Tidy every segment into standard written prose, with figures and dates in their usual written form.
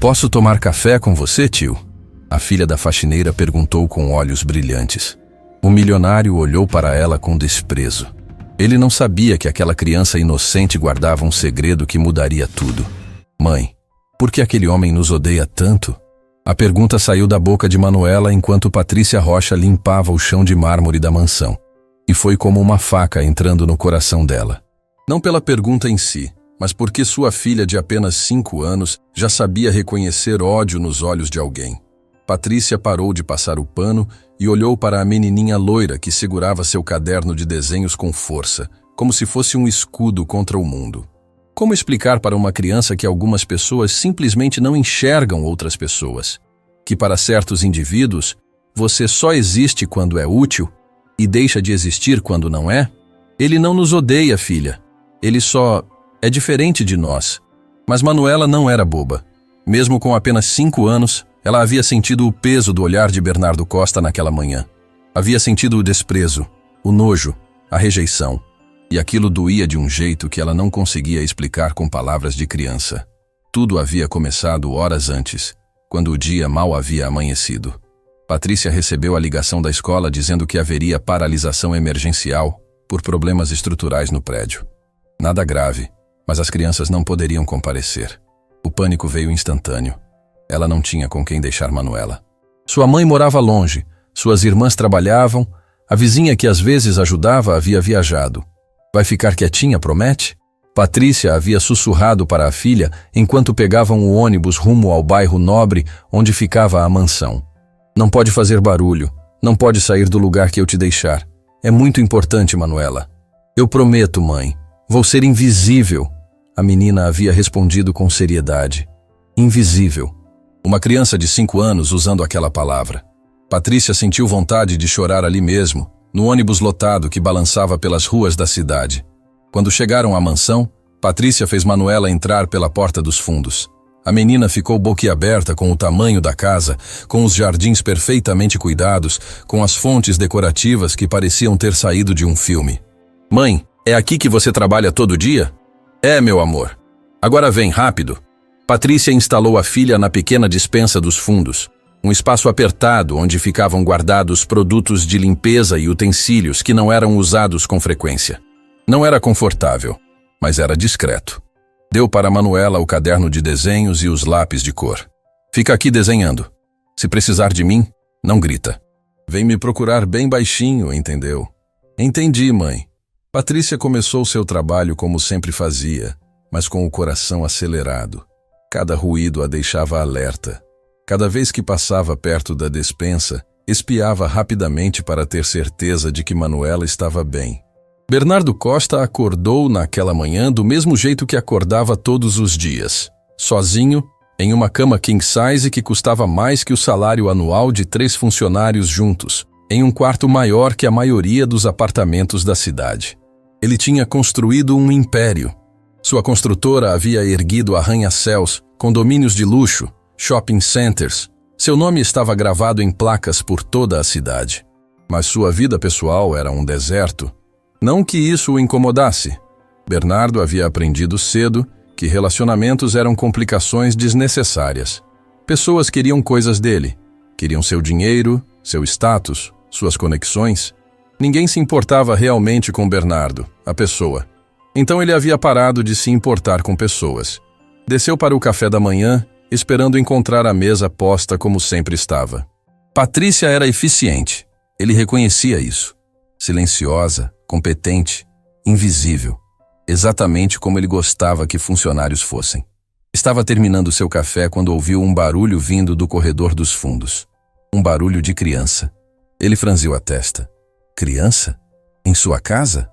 Posso tomar café com você, tio? A filha da faxineira perguntou com olhos brilhantes. O milionário olhou para ela com desprezo. Ele não sabia que aquela criança inocente guardava um segredo que mudaria tudo. Mãe, por que aquele homem nos odeia tanto? A pergunta saiu da boca de Manuela enquanto Patrícia Rocha limpava o chão de mármore da mansão. E foi como uma faca entrando no coração dela. Não pela pergunta em si, mas porque sua filha de apenas 5 anos já sabia reconhecer ódio nos olhos de alguém. Patrícia parou de passar o pano e olhou para a menininha loira que segurava seu caderno de desenhos com força, como se fosse um escudo contra o mundo. Como explicar para uma criança que algumas pessoas simplesmente não enxergam outras pessoas? Que para certos indivíduos, você só existe quando é útil e deixa de existir quando não é? Ele não nos odeia, filha. Ele só é diferente de nós. Mas Manuela não era boba. Mesmo com apenas 5 anos, ela havia sentido o peso do olhar de Bernardo Costa naquela manhã. Havia sentido o desprezo, o nojo, a rejeição. E aquilo doía de um jeito que ela não conseguia explicar com palavras de criança. Tudo havia começado horas antes, quando o dia mal havia amanhecido. Patrícia recebeu a ligação da escola dizendo que haveria paralisação emergencial por problemas estruturais no prédio. Nada grave, mas as crianças não poderiam comparecer. O pânico veio instantâneo. Ela não tinha com quem deixar Manuela. Sua mãe morava longe, suas irmãs trabalhavam, a vizinha que às vezes ajudava havia viajado. Vai ficar quietinha, promete? Patrícia havia sussurrado para a filha enquanto pegavam o ônibus rumo ao bairro nobre onde ficava a mansão. Não pode fazer barulho, não pode sair do lugar que eu te deixar. É muito importante, Manuela. Eu prometo, mãe. Vou ser invisível. A menina havia respondido com seriedade. Invisível. Uma criança de 5 anos usando aquela palavra. Patrícia sentiu vontade de chorar ali mesmo, no ônibus lotado que balançava pelas ruas da cidade. Quando chegaram à mansão, Patrícia fez Manuela entrar pela porta dos fundos. A menina ficou boquiaberta com o tamanho da casa, com os jardins perfeitamente cuidados, com as fontes decorativas que pareciam ter saído de um filme. Mãe, é aqui que você trabalha todo dia? É, meu amor. Agora vem, rápido. Patrícia instalou a filha na pequena despensa dos fundos, um espaço apertado onde ficavam guardados produtos de limpeza e utensílios que não eram usados com frequência. Não era confortável, mas era discreto. Deu para Manuela o caderno de desenhos e os lápis de cor. Fica aqui desenhando. Se precisar de mim, não grita. Vem me procurar bem baixinho, entendeu? Entendi, mãe. Patrícia começou seu trabalho como sempre fazia, mas com o coração acelerado. Cada ruído a deixava alerta. Cada vez que passava perto da despensa, espiava rapidamente para ter certeza de que Manuela estava bem. Bernardo Costa acordou naquela manhã do mesmo jeito que acordava todos os dias. Sozinho, em uma cama king size que custava mais que o salário anual de 3 funcionários juntos, em um quarto maior que a maioria dos apartamentos da cidade. Ele tinha construído um império. Sua construtora havia erguido arranha-céus, condomínios de luxo, shopping centers. Seu nome estava gravado em placas por toda a cidade. Mas sua vida pessoal era um deserto. Não que isso o incomodasse. Bernardo havia aprendido cedo que relacionamentos eram complicações desnecessárias. Pessoas queriam coisas dele. Queriam seu dinheiro, seu status, suas conexões. Ninguém se importava realmente com Bernardo, a pessoa. Então ele havia parado de se importar com pessoas. Desceu para o café da manhã, esperando encontrar a mesa posta como sempre estava. Patrícia era eficiente. Ele reconhecia isso. Silenciosa, competente, invisível. Exatamente como ele gostava que funcionários fossem. Estava terminando seu café quando ouviu um barulho vindo do corredor dos fundos. Um barulho de criança. Ele franziu a testa. Criança? Em sua casa?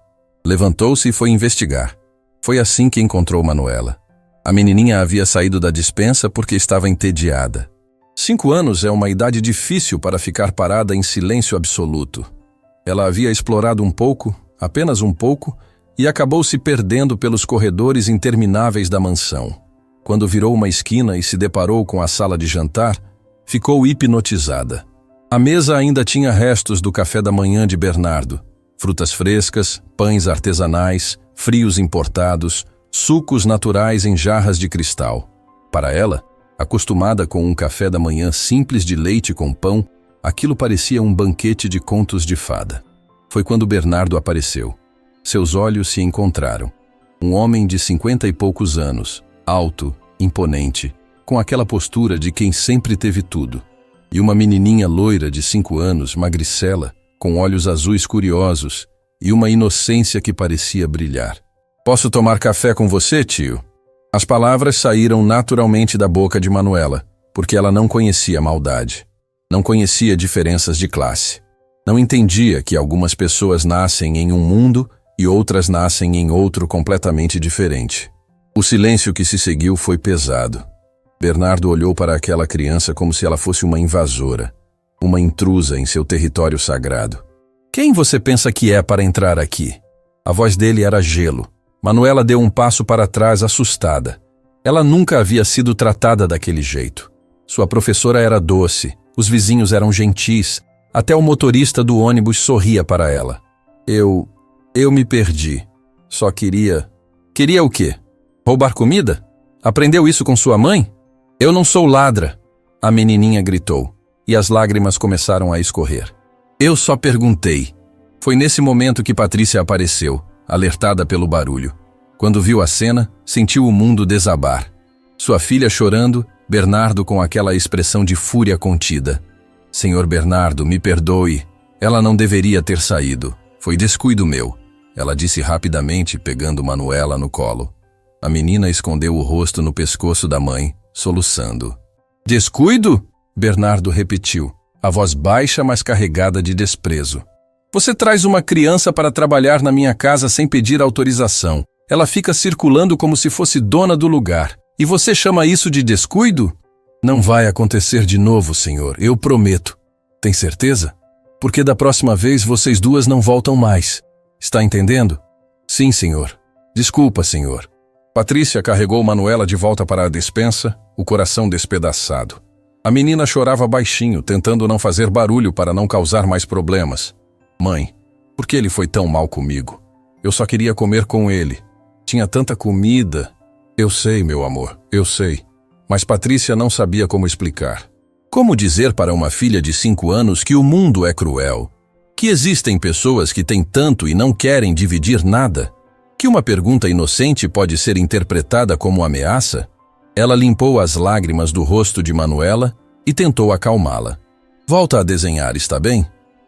Levantou-se e foi investigar. Foi assim que encontrou Manuela. A menininha havia saído da despensa porque estava entediada. 5 anos é uma idade difícil para ficar parada em silêncio absoluto. Ela havia explorado um pouco, apenas um pouco, e acabou se perdendo pelos corredores intermináveis da mansão. Quando virou uma esquina e se deparou com a sala de jantar, ficou hipnotizada. A mesa ainda tinha restos do café da manhã de Bernardo. Frutas frescas, pães artesanais, frios importados, sucos naturais em jarras de cristal. Para ela, Acostumada com um café da manhã simples de leite com pão, aquilo parecia um banquete de contos de fada. Foi quando Bernardo apareceu. Seus olhos se encontraram. Um homem de 50 e poucos anos, alto, imponente, com aquela postura de quem sempre teve tudo. E uma menininha loira de 5 anos, magricela, com olhos azuis curiosos e uma inocência que parecia brilhar. "Posso tomar café com você, tio?" As palavras saíram naturalmente da boca de Manuela, porque ela não conhecia maldade. Não conhecia diferenças de classe. Não entendia que algumas pessoas nascem em um mundo e outras nascem em outro completamente diferente. O silêncio que se seguiu foi pesado. Bernardo olhou para aquela criança como se ela fosse uma invasora, uma intrusa em seu território sagrado. "Quem você pensa que é para entrar aqui?" A voz dele era gelo. Manuela deu um passo para trás, assustada. Ela nunca havia sido tratada daquele jeito. Sua professora era doce, os vizinhos eram gentis, até o motorista do ônibus sorria para ela. Eu me perdi. Só queria... Queria o quê? Roubar comida? Aprendeu isso com sua mãe? Eu não sou ladra, a menininha gritou, e as lágrimas começaram a escorrer. Eu só perguntei. Foi nesse momento que Patrícia apareceu, alertada pelo barulho. Quando viu a cena, sentiu o mundo desabar. Sua filha chorando, Bernardo com aquela expressão de fúria contida. "Senhor Bernardo, me perdoe. Ela não deveria ter saído. Foi descuido meu", ela disse rapidamente, pegando Manuela no colo. A menina escondeu o rosto no pescoço da mãe, soluçando. "Descuido?" Bernardo repetiu, a voz baixa, mas carregada de desprezo. "Você traz uma criança para trabalhar na minha casa sem pedir autorização. Ela fica circulando como se fosse dona do lugar. E você chama isso de descuido?" "Não vai acontecer de novo, senhor, eu prometo." "Tem certeza? Porque da próxima vez vocês duas não voltam mais. Está entendendo?" "Sim, senhor. Desculpa, senhor." Patrícia carregou Manuela de volta para a despensa, o coração despedaçado. A menina chorava baixinho, tentando não fazer barulho para não causar mais problemas. "Mãe, por que ele foi tão mal comigo? Eu só queria comer com ele. Tinha tanta comida." "Eu sei, meu amor, eu sei." Mas Patrícia não sabia como explicar. Como dizer para uma filha de 5 anos que o mundo é cruel? Que existem pessoas que têm tanto e não querem dividir nada? Que uma pergunta inocente pode ser interpretada como ameaça? Ela limpou as lágrimas do rosto de Manuela e tentou acalmá-la. "Volta a desenhar, está bem?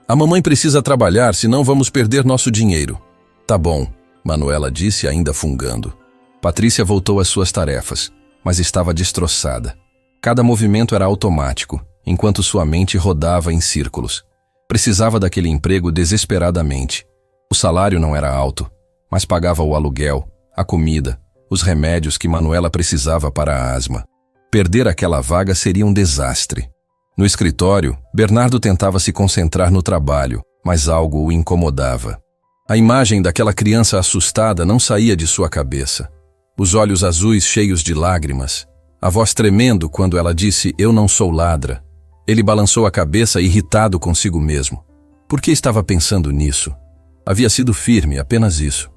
A mamãe precisa trabalhar, senão vamos perder nosso dinheiro." "Tá bom", Manuela disse, ainda fungando. Patrícia voltou às suas tarefas, mas estava destroçada. Cada movimento era automático, enquanto sua mente rodava em círculos. Precisava daquele emprego desesperadamente. O salário não era alto, mas pagava o aluguel, a comida, os remédios que Manuela precisava para a asma. Perder aquela vaga seria um desastre. No escritório, Bernardo tentava se concentrar no trabalho, mas algo o incomodava. A imagem daquela criança assustada não saía de sua cabeça. Os olhos azuis cheios de lágrimas, a voz tremendo quando ela disse "eu não sou ladra". Ele balançou a cabeça irritado consigo mesmo. Por que estava pensando nisso? Havia sido firme, apenas isso.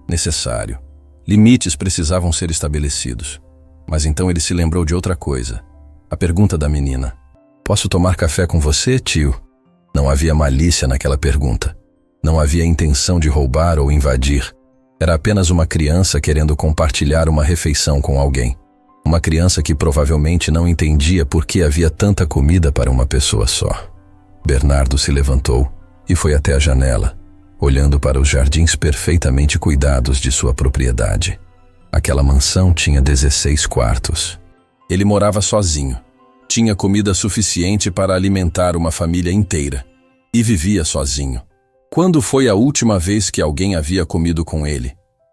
Necessário. Limites precisavam ser estabelecidos. Mas então ele se lembrou de outra coisa. A pergunta da menina. "Posso tomar café com você, tio?" Não havia malícia naquela pergunta. Não havia intenção de roubar ou invadir. Era apenas uma criança querendo compartilhar uma refeição com alguém. Uma criança que provavelmente não entendia por que havia tanta comida para uma pessoa só. Bernardo se levantou e foi até a janela, olhando para os jardins perfeitamente cuidados de sua propriedade. Aquela mansão tinha 16 quartos. Ele morava sozinho. Tinha comida suficiente para alimentar uma família inteira. E vivia sozinho. Quando foi a última vez que alguém havia comido com ele?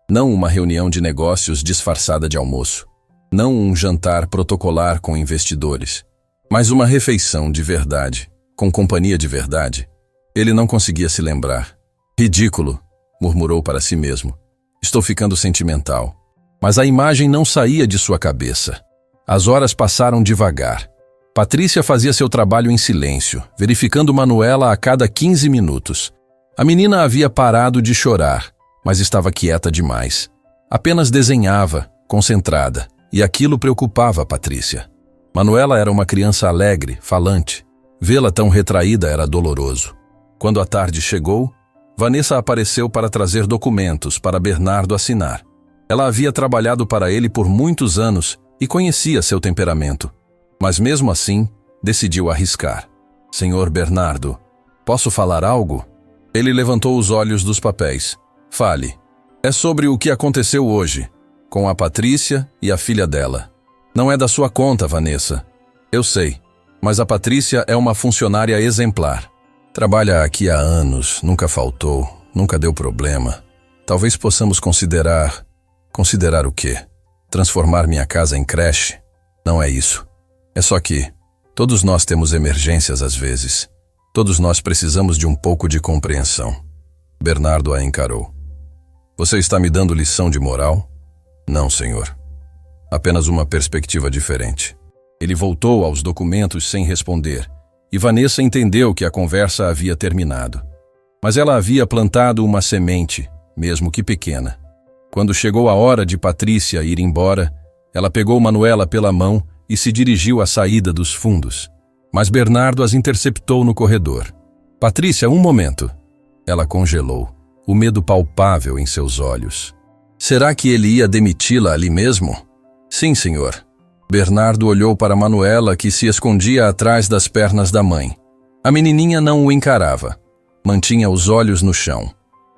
Não uma reunião de negócios disfarçada de almoço. Não um jantar protocolar com investidores. Mas uma refeição de verdade, com companhia de verdade. Ele não conseguia se lembrar. "Ridículo", murmurou para si mesmo. "Estou ficando sentimental." Mas a imagem não saía de sua cabeça. As horas passaram devagar. Patrícia fazia seu trabalho em silêncio, verificando Manuela a cada 15 minutos. A menina havia parado de chorar, mas estava quieta demais. Apenas desenhava, concentrada, e aquilo preocupava Patrícia. Manuela era uma criança alegre, falante. Vê-la tão retraída era doloroso. Quando a tarde chegou, Vanessa apareceu para trazer documentos para Bernardo assinar. Ela havia trabalhado para ele por muitos anos e conhecia seu temperamento. Mas mesmo assim, decidiu arriscar. Senhor Bernardo, posso falar algo? Ele levantou os olhos dos papéis. Fale. É sobre o que aconteceu hoje, com a Patrícia e a filha dela. Não é da sua conta, Vanessa. Eu sei, mas a Patrícia é uma funcionária exemplar. Trabalha aqui há anos, nunca faltou, nunca deu problema. Talvez possamos considerar... Considerar o quê? Transformar minha casa em creche? Não é isso. É só que todos nós temos emergências às vezes. Todos nós precisamos de um pouco de compreensão. Bernardo a encarou. Você está me dando lição de moral? Não, senhor. Apenas uma perspectiva diferente. Ele voltou aos documentos sem responder, e Vanessa entendeu que a conversa havia terminado. Mas ela havia plantado uma semente, mesmo que pequena. Quando chegou a hora de Patrícia ir embora, ela pegou Manuela pela mão e se dirigiu à saída dos fundos. Mas Bernardo as interceptou no corredor. Patrícia, um momento. Ela congelou, o medo palpável em seus olhos. Será que ele ia demiti-la ali mesmo? Sim, senhor. Bernardo olhou para Manuela, que se escondia atrás das pernas da mãe. A menininha não o encarava. Mantinha os olhos no chão.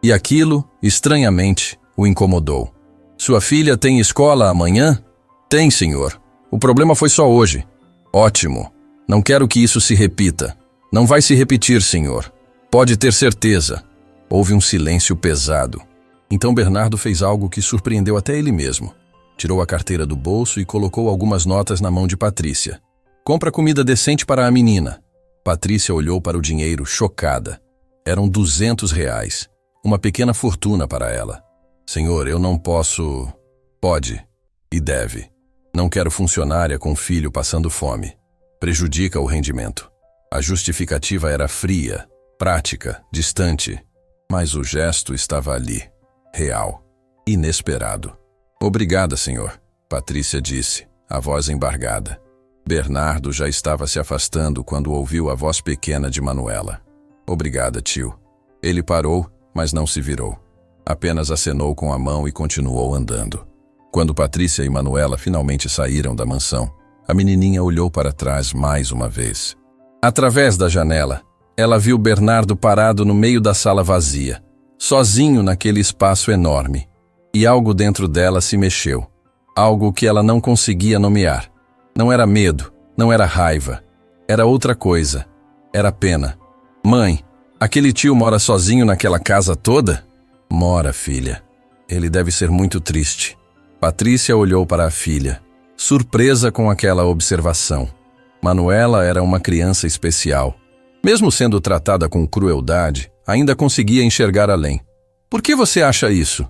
E aquilo, estranhamente, o incomodou. Sua filha tem escola amanhã? Tem, senhor. O problema foi só hoje. Ótimo. Não quero que isso se repita. Não vai se repetir, senhor. Pode ter certeza. Houve um silêncio pesado. Então Bernardo fez algo que surpreendeu até ele mesmo. Tirou a carteira do bolso e colocou algumas notas na mão de Patrícia. Compra comida decente para a menina. Patrícia olhou para o dinheiro, chocada. Eram R$ 200. Uma pequena fortuna para ela. Senhor, eu não posso... Pode. E deve. Não quero funcionária com filho passando fome. Prejudica o rendimento. A justificativa era fria, prática, distante. Mas o gesto estava ali. Real. Inesperado. Obrigada, senhor, Patrícia disse, a voz embargada. Bernardo já estava se afastando quando ouviu a voz pequena de Manuela. Obrigada, tio. Ele parou, mas não se virou. Apenas acenou com a mão e continuou andando. Quando Patrícia e Manuela finalmente saíram da mansão, a menininha olhou para trás mais uma vez. Através da janela, ela viu Bernardo parado no meio da sala vazia, sozinho naquele espaço enorme. E algo dentro dela se mexeu. Algo que ela não conseguia nomear. Não era medo, não era raiva. Era outra coisa. Era pena. Mãe, aquele tio mora sozinho naquela casa toda? Mora, filha. Ele deve ser muito triste. Patrícia olhou para a filha, surpresa com aquela observação. Manuela era uma criança especial. Mesmo sendo tratada com crueldade, ainda conseguia enxergar além. Por que você acha isso?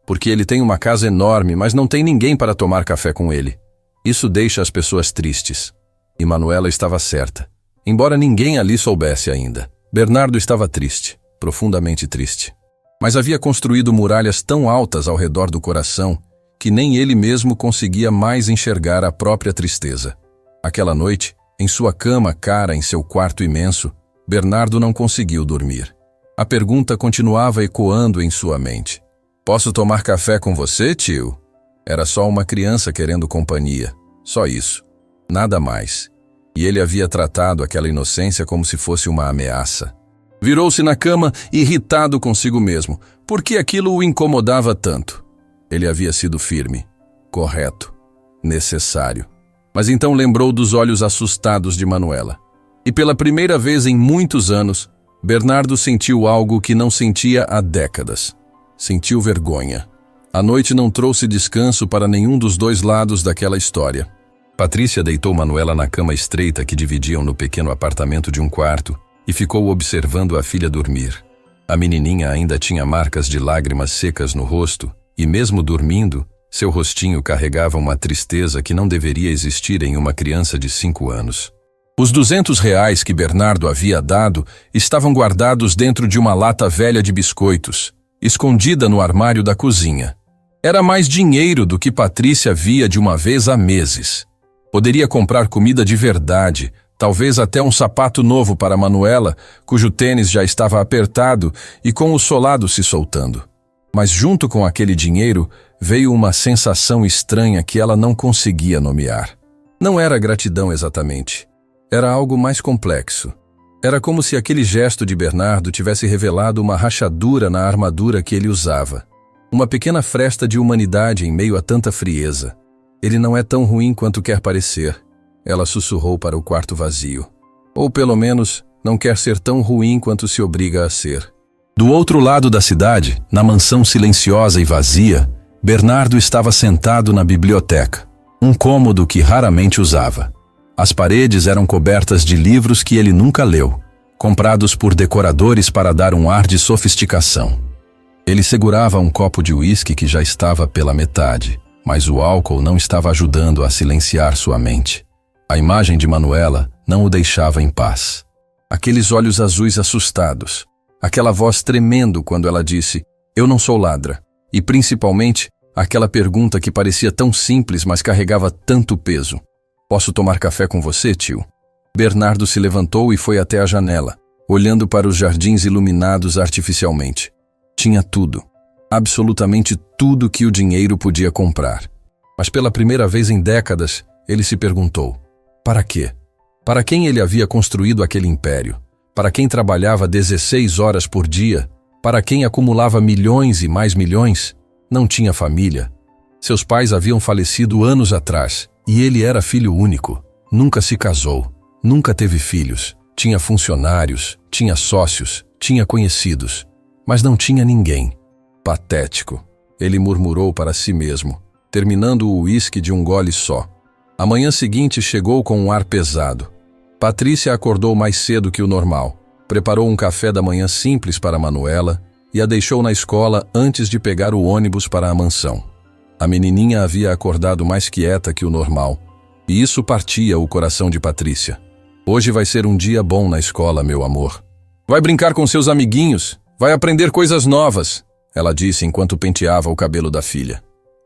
Porque ele tem uma casa enorme, mas não tem ninguém para tomar café com ele. Isso deixa as pessoas tristes. E Manuela estava certa. Embora ninguém ali soubesse ainda, Bernardo estava triste, profundamente triste. Mas havia construído muralhas tão altas ao redor do coração que nem ele mesmo conseguia mais enxergar a própria tristeza. Aquela noite, em sua cama cara em seu quarto imenso, Bernardo não conseguiu dormir. A pergunta continuava ecoando em sua mente. Posso tomar café com você, tio? Era só uma criança querendo companhia. Só isso. Nada mais. E ele havia tratado aquela inocência como se fosse uma ameaça. Virou-se na cama, irritado consigo mesmo. Por que aquilo o incomodava tanto? Ele havia sido firme, correto, necessário. Mas então lembrou dos olhos assustados de Manuela. E pela primeira vez em muitos anos, Bernardo sentiu algo que não sentia há décadas. Sentiu vergonha. A noite não trouxe descanso para nenhum dos dois lados daquela história. Patrícia deitou Manuela na cama estreita que dividiam no pequeno apartamento de um quarto e ficou observando a filha dormir. A menininha ainda tinha marcas de lágrimas secas no rosto e, mesmo dormindo, seu rostinho carregava uma tristeza que não deveria existir em uma criança de 5 anos. Os R$ 200 que Bernardo havia dado estavam guardados dentro de uma lata velha de biscoitos, escondida no armário da cozinha. Era mais dinheiro do que Patrícia via de uma vez há meses. Poderia comprar comida de verdade, talvez até um sapato novo para Manuela, cujo tênis já estava apertado e com o solado se soltando. Mas junto com aquele dinheiro veio uma sensação estranha que ela não conseguia nomear. Não era gratidão exatamente. Era algo mais complexo. Era como se aquele gesto de Bernardo tivesse revelado uma rachadura na armadura que ele usava. Uma pequena fresta de humanidade em meio a tanta frieza. Ele não é tão ruim quanto quer parecer. Ela sussurrou para o quarto vazio. Ou pelo menos, não quer ser tão ruim quanto se obriga a ser. Do outro lado da cidade, na mansão silenciosa e vazia, Bernardo estava sentado na biblioteca, um cômodo que raramente usava. As paredes eram cobertas de livros que ele nunca leu, comprados por decoradores para dar um ar de sofisticação. Ele segurava um copo de uísque que já estava pela metade, mas o álcool não estava ajudando a silenciar sua mente. A imagem de Manuela não o deixava em paz. Aqueles olhos azuis assustados, aquela voz tremendo quando ela disse, "Eu não sou ladra", e principalmente aquela pergunta que parecia tão simples, mas carregava tanto peso. "Posso tomar café com você, tio?" Bernardo se levantou e foi até a janela, olhando para os jardins iluminados artificialmente. Tinha tudo, absolutamente tudo que o dinheiro podia comprar. Mas pela primeira vez em décadas, ele se perguntou, para quê? Para quem ele havia construído aquele império? Para quem trabalhava 16 horas por dia? Para quem acumulava milhões e mais milhões? Não tinha família. Seus pais haviam falecido anos atrás, e ele era filho único. Nunca se casou, nunca teve filhos. Tinha funcionários, tinha sócios, tinha conhecidos. Mas não tinha ninguém. Patético, ele murmurou para si mesmo, terminando o uísque de um gole só. A manhã seguinte chegou com um ar pesado. Patrícia acordou mais cedo que o normal, preparou um café da manhã simples para Manuela e a deixou na escola antes de pegar o ônibus para a mansão. A menininha havia acordado mais quieta que o normal, e isso partia o coração de Patrícia. "Hoje vai ser um dia bom na escola, meu amor. Vai brincar com seus amiguinhos, vai aprender coisas novas", ela disse enquanto penteava o cabelo da filha.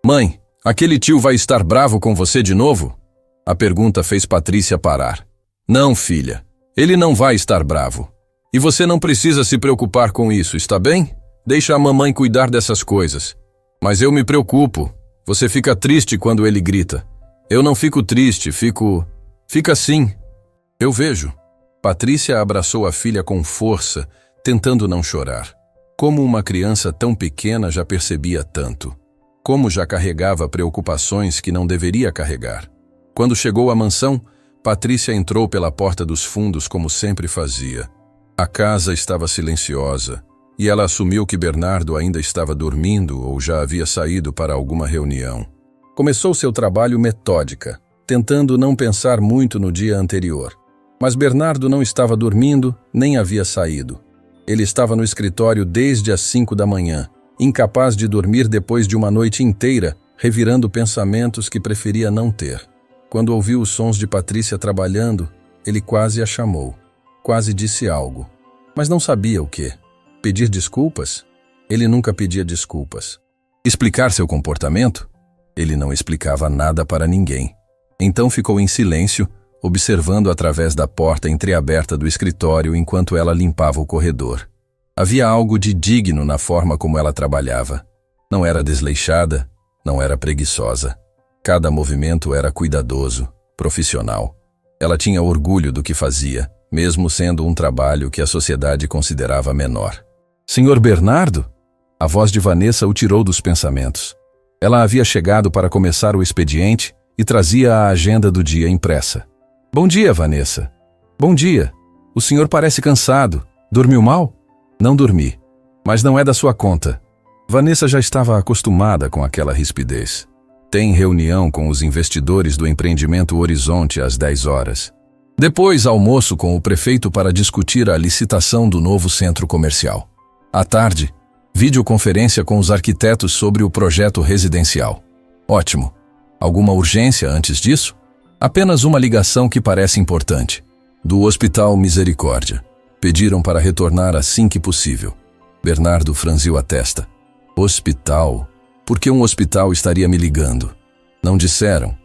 "Mãe, aquele tio vai estar bravo com você de novo?" A pergunta fez Patrícia parar. "Não, filha, ele não vai estar bravo. E você não precisa se preocupar com isso, está bem? Deixa a mamãe cuidar dessas coisas. Mas eu me preocupo. Você fica triste quando ele grita. Eu não fico triste, Fica sim. Eu vejo." Patrícia abraçou a filha com força, tentando não chorar. Como uma criança tão pequena já percebia tanto. Como já carregava preocupações que não deveria carregar. Quando chegou à mansão, Patrícia entrou pela porta dos fundos como sempre fazia. A casa estava silenciosa, e ela assumiu que Bernardo ainda estava dormindo ou já havia saído para alguma reunião. Começou seu trabalho metódica, tentando não pensar muito no dia anterior. Mas Bernardo não estava dormindo, nem havia saído. Ele estava no escritório desde as 5 da manhã, incapaz de dormir depois de uma noite inteira, revirando pensamentos que preferia não ter. Quando ouviu os sons de Patrícia trabalhando, ele quase a chamou. Quase disse algo. Mas não sabia o quê. Pedir desculpas? Ele nunca pedia desculpas. Explicar seu comportamento? Ele não explicava nada para ninguém. Então ficou em silêncio, observando através da porta entreaberta do escritório enquanto ela limpava o corredor. Havia algo de digno na forma como ela trabalhava. Não era desleixada, não era preguiçosa. Cada movimento era cuidadoso, profissional. Ela tinha orgulho do que fazia, mesmo sendo um trabalho que a sociedade considerava menor. "Senhor Bernardo?" A voz de Vanessa o tirou dos pensamentos. Ela havia chegado para começar o expediente e trazia a agenda do dia impressa. "Bom dia, Vanessa." "Bom dia. O senhor parece cansado. Dormiu mal?" "Não dormi. Mas não é da sua conta." Vanessa já estava acostumada com aquela rispidez. "Tem reunião com os investidores do empreendimento Horizonte às 10 horas. Depois, almoço com o prefeito para discutir a licitação do novo centro comercial. À tarde, videoconferência com os arquitetos sobre o projeto residencial." "Ótimo. Alguma urgência antes disso?" "Apenas uma ligação que parece importante. Do Hospital Misericórdia. Pediram para retornar assim que possível." Bernardo franziu a testa. "Hospital? Por que um hospital estaria me ligando?" "Não disseram?"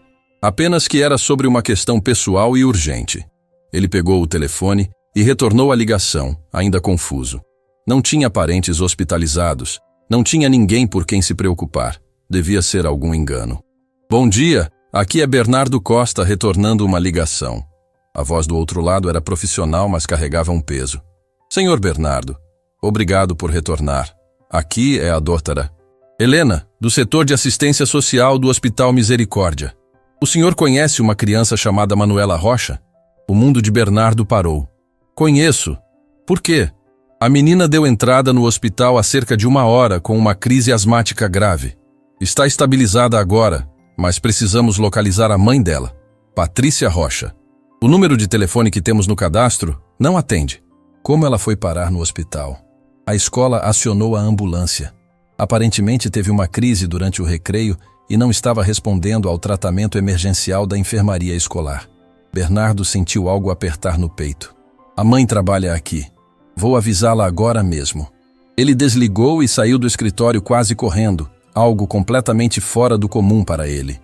Apenas que era sobre uma questão pessoal e urgente. Ele pegou o telefone e retornou a ligação, ainda confuso. Não tinha parentes hospitalizados, não tinha ninguém por quem se preocupar. Devia ser algum engano. Bom dia, aqui é Bernardo Costa retornando uma ligação. A voz do outro lado era profissional, mas carregava um peso. Senhor Bernardo, obrigado por retornar. Aqui é a doutora Helena, do setor de assistência social do Hospital Misericórdia. O senhor conhece uma criança chamada Manuela Rocha? O mundo de Bernardo parou. Conheço. Por quê? A menina deu entrada no hospital há cerca de 1 hora com uma crise asmática grave. Está estabilizada agora, mas precisamos localizar a mãe dela, Patrícia Rocha. O número de telefone que temos no cadastro não atende. Como ela foi parar no hospital? A escola acionou a ambulância. Aparentemente teve uma crise durante o recreio e não estava respondendo ao tratamento emergencial da enfermaria escolar. Bernardo sentiu algo apertar no peito. A mãe trabalha aqui. Vou avisá-la agora mesmo. Ele desligou e saiu do escritório quase correndo, algo completamente fora do comum para ele.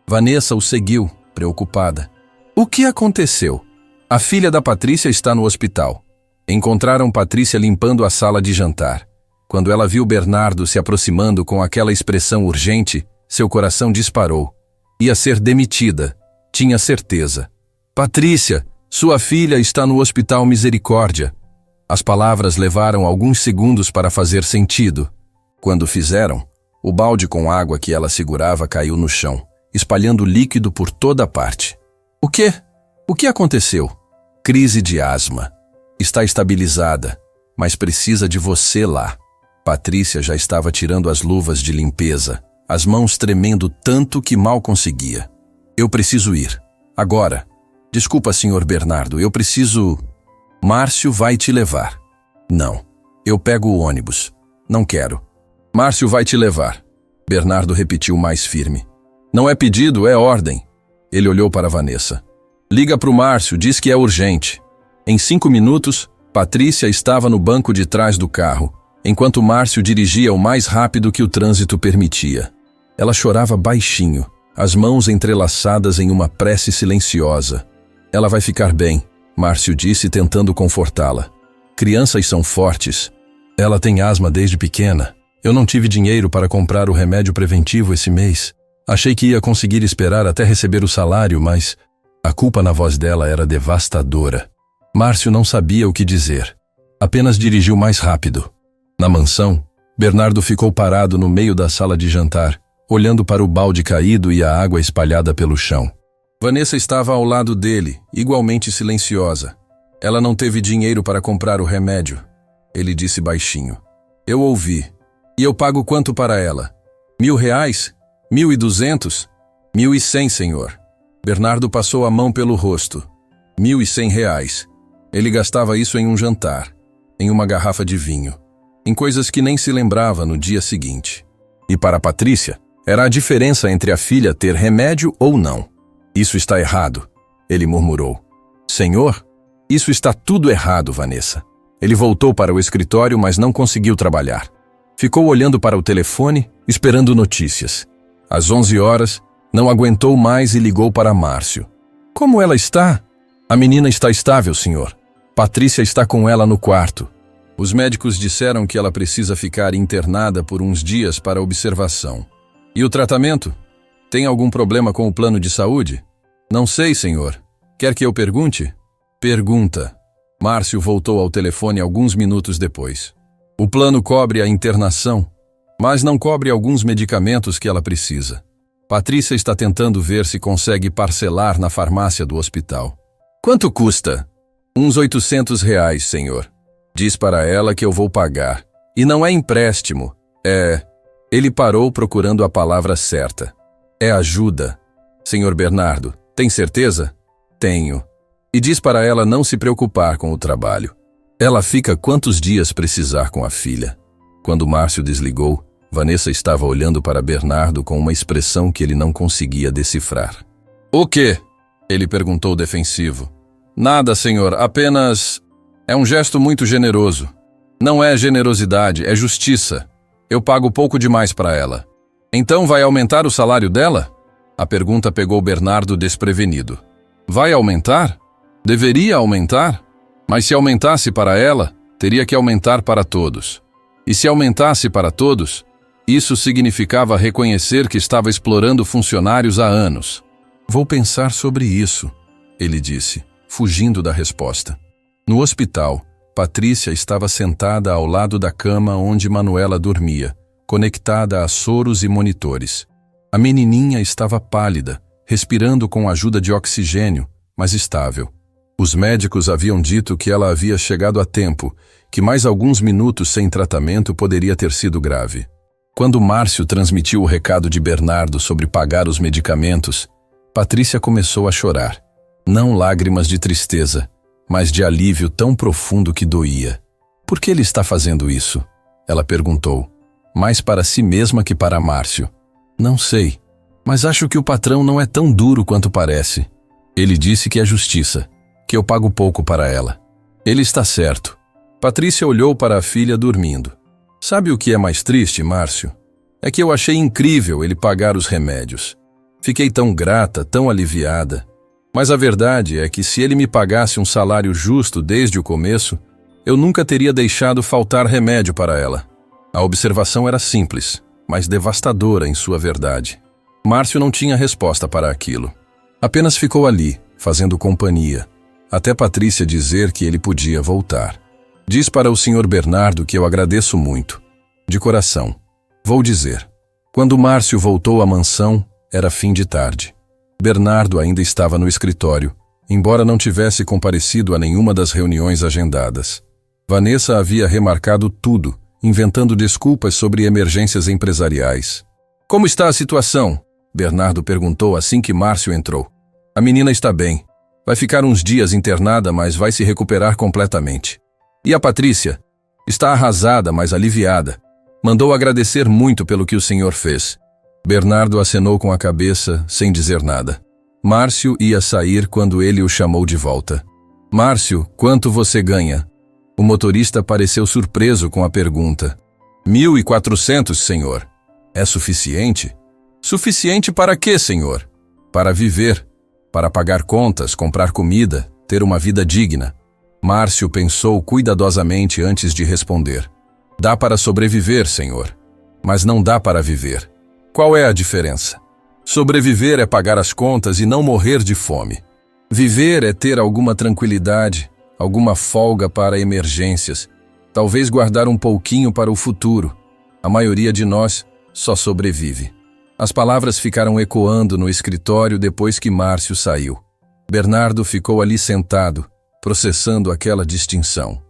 Vanessa o seguiu, preocupada. O que aconteceu? A filha da Patrícia está no hospital. Encontraram Patrícia limpando a sala de jantar. Quando ela viu Bernardo se aproximando com aquela expressão urgente, seu coração disparou. Ia ser demitida. Tinha certeza. Patrícia, sua filha está no Hospital Misericórdia. As palavras levaram alguns segundos para fazer sentido. Quando fizeram, o balde com água que ela segurava caiu no chão, espalhando líquido por toda parte. O quê? O que aconteceu? Crise de asma. Está estabilizada, mas precisa de você lá. Patrícia já estava tirando as luvas de limpeza, as mãos tremendo tanto que mal conseguia. Eu preciso ir. Agora. Desculpa, senhor Bernardo, eu preciso... Márcio vai te levar. Não. Eu pego o ônibus. Não quero. Márcio vai te levar. Bernardo repetiu mais firme. Não é pedido, é ordem. Ele olhou para Vanessa. Liga para o Márcio, diz que é urgente. Em 5 minutos, Patrícia estava no banco de trás do carro, enquanto Márcio dirigia o mais rápido que o trânsito permitia. Ela chorava baixinho, as mãos entrelaçadas em uma prece silenciosa. Ela vai ficar bem, Márcio disse tentando confortá-la. Crianças são fortes. Ela tem asma desde pequena. Eu não tive dinheiro para comprar o remédio preventivo esse mês. Achei que ia conseguir esperar até receber o salário, mas a culpa na voz dela era devastadora. Márcio não sabia o que dizer. Apenas dirigiu mais rápido. Na mansão, Bernardo ficou parado no meio da sala de jantar, olhando para o balde caído e a água espalhada pelo chão. Vanessa estava ao lado dele, igualmente silenciosa. Ela não teve dinheiro para comprar o remédio. Ele disse baixinho. Eu ouvi. E eu pago quanto para ela? R$1.000? 1.200? 1.100, senhor. Bernardo passou a mão pelo rosto. R$1.100. Ele gastava isso em um jantar, em uma garrafa de vinho, em coisas que nem se lembrava no dia seguinte. E para Patrícia, era a diferença entre a filha ter remédio ou não. Isso está errado, ele murmurou. Senhor, isso está tudo errado, Vanessa. Ele voltou para o escritório, mas não conseguiu trabalhar. Ficou olhando para o telefone, esperando notícias. Às 11 horas, não aguentou mais e ligou para Márcio. Como ela está? A menina está estável, senhor. Patrícia está com ela no quarto. Os médicos disseram que ela precisa ficar internada por uns dias para observação. E o tratamento? Tem algum problema com o plano de saúde? Não sei, senhor. Quer que eu pergunte? Pergunta. Márcio voltou ao telefone alguns minutos depois. O plano cobre a internação, mas não cobre alguns medicamentos que ela precisa. Patrícia está tentando ver se consegue parcelar na farmácia do hospital. Quanto custa? Uns R$800, senhor. Diz para ela que eu vou pagar. E não é empréstimo, é... Ele parou procurando a palavra certa. É ajuda. Senhor Bernardo, tem certeza? Tenho. E diz para ela não se preocupar com o trabalho. Ela fica quantos dias precisar com a filha. Quando Márcio desligou, Vanessa estava olhando para Bernardo com uma expressão que ele não conseguia decifrar. O quê? Ele perguntou defensivo. Nada, senhor, apenas... É um gesto muito generoso. Não é generosidade, é justiça. Eu pago pouco demais para ela. Então vai aumentar o salário dela? A pergunta pegou Bernardo desprevenido. Vai aumentar? Deveria aumentar? Mas se aumentasse para ela, teria que aumentar para todos. E se aumentasse para todos, isso significava reconhecer que estava explorando funcionários há anos. Vou pensar sobre isso, ele disse, fugindo da resposta. No hospital, Patrícia estava sentada ao lado da cama onde Manuela dormia, conectada a soros e monitores. A menininha estava pálida, respirando com a ajuda de oxigênio, mas estável. Os médicos haviam dito que ela havia chegado a tempo, que mais alguns minutos sem tratamento poderia ter sido grave. Quando Márcio transmitiu o recado de Bernardo sobre pagar os medicamentos, Patrícia começou a chorar. Não lágrimas de tristeza, mas de alívio tão profundo que doía. Por que ele está fazendo isso? Ela perguntou, mais para si mesma que para Márcio. Não sei, mas acho que o patrão não é tão duro quanto parece. Ele disse que é justiça, que eu pago pouco para ela. Ele está certo. Patrícia olhou para a filha dormindo. Sabe o que é mais triste, Márcio? É que eu achei incrível ele pagar os remédios. Fiquei tão grata, tão aliviada. Mas a verdade é que se ele me pagasse um salário justo desde o começo, eu nunca teria deixado faltar remédio para ela. A observação era simples, mas devastadora em sua verdade. Márcio não tinha resposta para aquilo. Apenas ficou ali, fazendo companhia, até Patrícia dizer que ele podia voltar. Diz para o Sr. Bernardo que eu agradeço muito. De coração. Vou dizer. Quando Márcio voltou à mansão, era fim de tarde. Bernardo ainda estava no escritório, embora não tivesse comparecido a nenhuma das reuniões agendadas. Vanessa havia remarcado tudo, inventando desculpas sobre emergências empresariais. Como está a situação? Bernardo perguntou assim que Márcio entrou. A menina está bem. Vai ficar uns dias internada, mas vai se recuperar completamente. E a Patrícia? Está arrasada, mas aliviada. Mandou agradecer muito pelo que o senhor fez. Bernardo acenou com a cabeça, sem dizer nada. Márcio ia sair quando ele o chamou de volta. Márcio, quanto você ganha? O motorista pareceu surpreso com a pergunta. 1.400, senhor. É suficiente? Suficiente para quê, senhor? Para viver, para pagar contas, comprar comida, ter uma vida digna. Márcio pensou cuidadosamente antes de responder. Dá para sobreviver, senhor, mas não dá para viver. Qual é a diferença? Sobreviver é pagar as contas e não morrer de fome. Viver é ter alguma tranquilidade, alguma folga para emergências, talvez guardar um pouquinho para o futuro. A maioria de nós só sobrevive. As palavras ficaram ecoando no escritório depois que Márcio saiu. Bernardo ficou ali sentado, processando aquela distinção.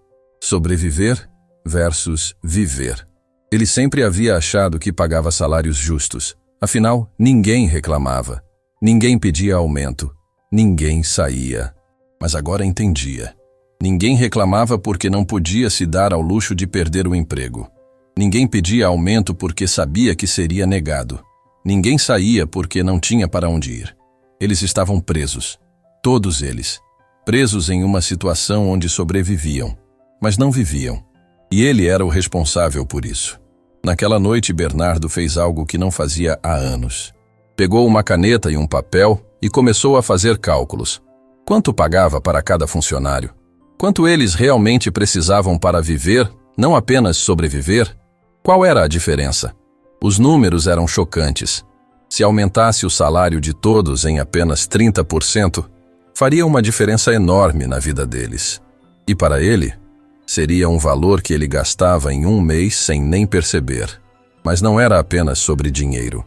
Sobreviver versus viver. Ele sempre havia achado que pagava salários justos. Afinal, ninguém reclamava. Ninguém pedia aumento. Ninguém saía. Mas agora entendia. Ninguém reclamava porque não podia se dar ao luxo de perder o emprego. Ninguém pedia aumento porque sabia que seria negado. Ninguém saía porque não tinha para onde ir. Eles estavam presos. Todos eles. Presos em uma situação onde sobreviviam, mas não viviam. E ele era o responsável por isso. Naquela noite, Bernardo fez algo que não fazia há anos. Pegou uma caneta e um papel e começou a fazer cálculos. Quanto pagava para cada funcionário? Quanto eles realmente precisavam para viver, não apenas sobreviver? Qual era a diferença? Os números eram chocantes. Se aumentasse o salário de todos em apenas 30%, faria uma diferença enorme na vida deles. E para ele, seria um valor que ele gastava em um mês sem nem perceber. Mas não era apenas sobre dinheiro.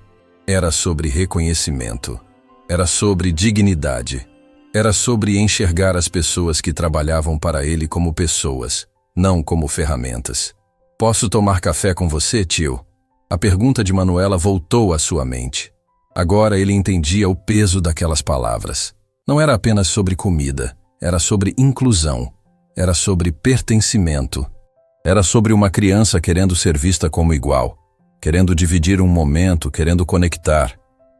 Era sobre reconhecimento. Era sobre dignidade. Era sobre enxergar as pessoas que trabalhavam para ele como pessoas, não como ferramentas. Posso tomar café com você, tio? A pergunta de Manuela voltou à sua mente. Agora ele entendia o peso daquelas palavras. Não era apenas sobre comida, era sobre inclusão. Era sobre pertencimento. Era sobre uma criança querendo ser vista como igual, querendo dividir um momento, querendo conectar.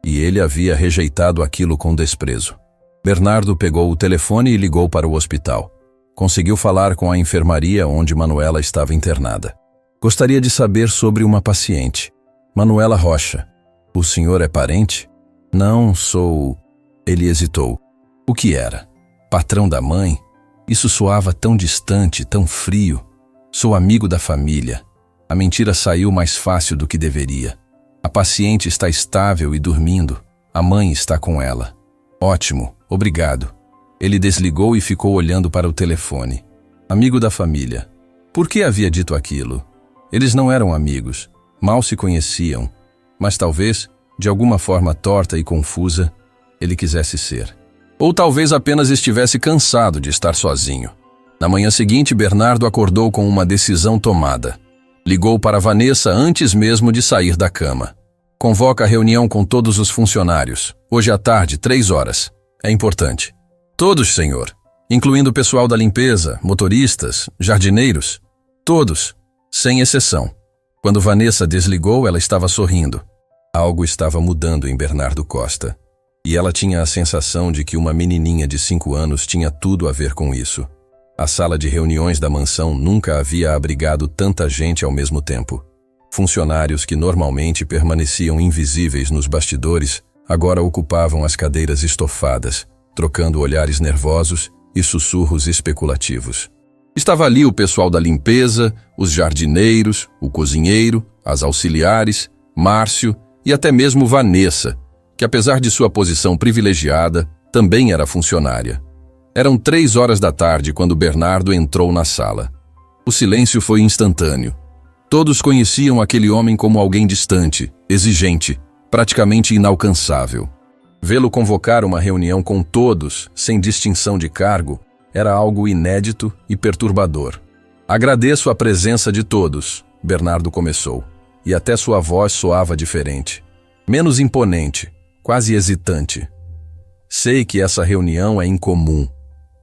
E ele havia rejeitado aquilo com desprezo. Bernardo pegou o telefone e ligou para o hospital. Conseguiu falar com a enfermaria onde Manuela estava internada. Gostaria de saber sobre uma paciente. Manuela Rocha. O senhor é parente? Não sou... Ele hesitou. O que era? Patrão da mãe? Isso soava tão distante, tão frio. Sou amigo da família. A mentira saiu mais fácil do que deveria. A paciente está estável e dormindo. A mãe está com ela. Ótimo, obrigado. Ele desligou e ficou olhando para o telefone. Amigo da família. Por que havia dito aquilo? Eles não eram amigos. Mal se conheciam. Mas talvez, de alguma forma torta e confusa, ele quisesse ser. Ou talvez apenas estivesse cansado de estar sozinho. Na manhã seguinte, Bernardo acordou com uma decisão tomada. Ligou para Vanessa antes mesmo de sair da cama. Convoca a reunião com todos os funcionários. Hoje à tarde, 3 horas. É importante. Todos, senhor. Incluindo o pessoal da limpeza, motoristas, jardineiros. Todos, sem exceção. Quando Vanessa desligou, ela estava sorrindo. Algo estava mudando em Bernardo Costa. E ela tinha a sensação de que uma menininha de 5 anos tinha tudo a ver com isso. A sala de reuniões da mansão nunca havia abrigado tanta gente ao mesmo tempo. Funcionários que normalmente permaneciam invisíveis nos bastidores, agora ocupavam as cadeiras estofadas, trocando olhares nervosos e sussurros especulativos. Estava ali o pessoal da limpeza, os jardineiros, o cozinheiro, as auxiliares, Márcio e até mesmo Vanessa, que apesar de sua posição privilegiada, também era funcionária. Eram 3 horas da tarde quando Bernardo entrou na sala. O silêncio foi instantâneo. Todos conheciam aquele homem como alguém distante, exigente, praticamente inalcançável. Vê-lo convocar uma reunião com todos, sem distinção de cargo, era algo inédito e perturbador. Agradeço a presença de todos, Bernardo começou, e até sua voz soava diferente. Menos imponente, quase hesitante. Sei que essa reunião é incomum,